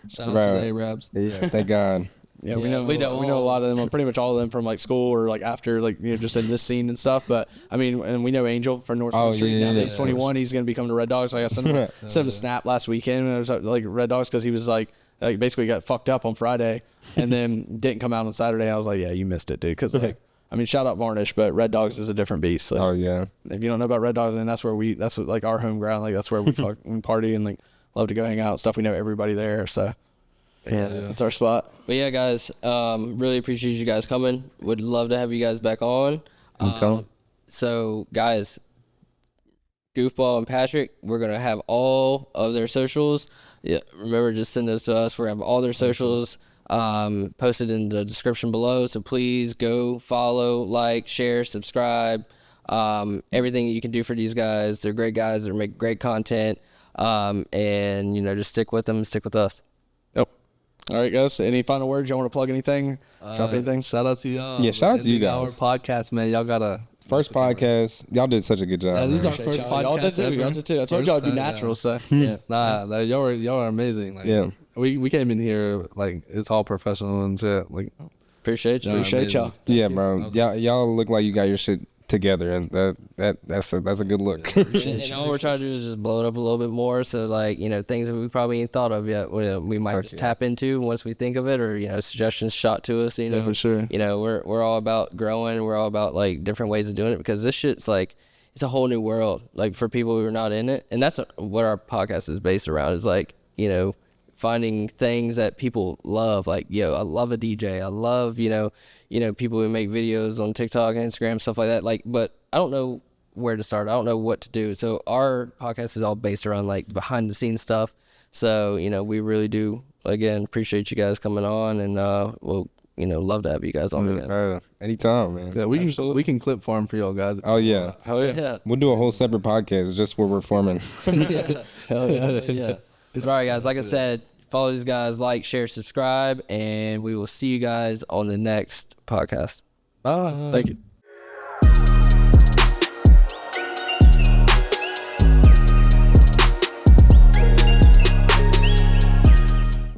Speaker 3: Shout out to the Arabs.
Speaker 4: yeah, thank God.
Speaker 1: yeah, we
Speaker 2: Yeah,
Speaker 1: know a lot of them, pretty much all of them from like school or like after, like, you know, just in this scene and stuff. But I mean, and we know Angel from North Street. Now that he's 21, he's gonna be coming to Red Dogs. Like I sent him a snap last weekend. It was like Red Dogs because he was like basically got fucked up on Friday and then didn't come out on Saturday. I was like, yeah, you missed it, dude. Because like, I mean, shout out Varnish, but Red Dogs is a different beast. Like,
Speaker 4: Oh, yeah.
Speaker 1: if you don't know about Red Dogs, then that's like our home ground. Like that's where we we party and like love to go hang out and stuff. We know everybody there, so
Speaker 2: Yeah.
Speaker 1: it's our spot.
Speaker 2: But yeah, guys, really appreciate you guys coming. Would love to have you guys back on. So, guys, Goofball and Patrick, we're going to have all of their socials. Yeah, remember, just send those to us. We're going to have all their socials posted in the description below. So please go follow, like, share, subscribe. Everything you can do for these guys. They're great guys. They make great content. And, you know, just stick with them. Stick with us.
Speaker 1: Yep. All right, guys. Any final words? Y'all want to plug anything? Drop anything?
Speaker 3: Shout out to y'all.
Speaker 4: Yeah, shout out to you
Speaker 3: Our
Speaker 4: guys.
Speaker 3: podcast, man. Y'all gotta.
Speaker 4: First podcast. Y'all did such a good job.
Speaker 3: Yeah, these are
Speaker 4: man.
Speaker 3: first
Speaker 1: Y'all did
Speaker 3: podcast
Speaker 1: too.
Speaker 3: ever.
Speaker 1: Y'all did too. I told y'all it'd be natural. So
Speaker 3: Nah, y'all are amazing. Like,
Speaker 4: Yeah.
Speaker 3: we came in here like it's all professional and shit. Like,
Speaker 2: Appreciate you.
Speaker 1: appreciate y'all.
Speaker 4: Yeah, bro. Y'all look like you got your shit together, and that's a good look.
Speaker 2: And all we're trying to do is just blow it up a little bit more. So, like, you know, things that we probably ain't thought of yet, we might just tap into once we think of it, or, you know, suggestions shot to us. You know,
Speaker 3: for sure.
Speaker 2: You know, we're all about growing. We're all about like different ways of doing it, because this shit's like, it's a whole new world. Like, for people who are not in it, and that's what our podcast is based around. Is like, you know, finding things that people love. Like, yo, I love a DJ. I love, you know, people who make videos on TikTok and Instagram, stuff like that. Like, but I don't know where to start. I don't know what to do. So our podcast is all based around like behind the scenes stuff. So, you know, we really do, again, appreciate you guys coming on, and we'll, you know, love to have you guys on again.
Speaker 4: Anytime, man.
Speaker 3: yeah, we can clip farm for y'all guys.
Speaker 4: Oh yeah.
Speaker 1: Hell yeah.
Speaker 2: Yeah.
Speaker 4: We'll do a whole separate podcast just where we're forming.
Speaker 1: Hell yeah.
Speaker 2: Yeah. All right, guys. Like I said, follow these guys, like, share, subscribe, and we will see you guys on the next podcast.
Speaker 3: Bye.
Speaker 1: Thank you.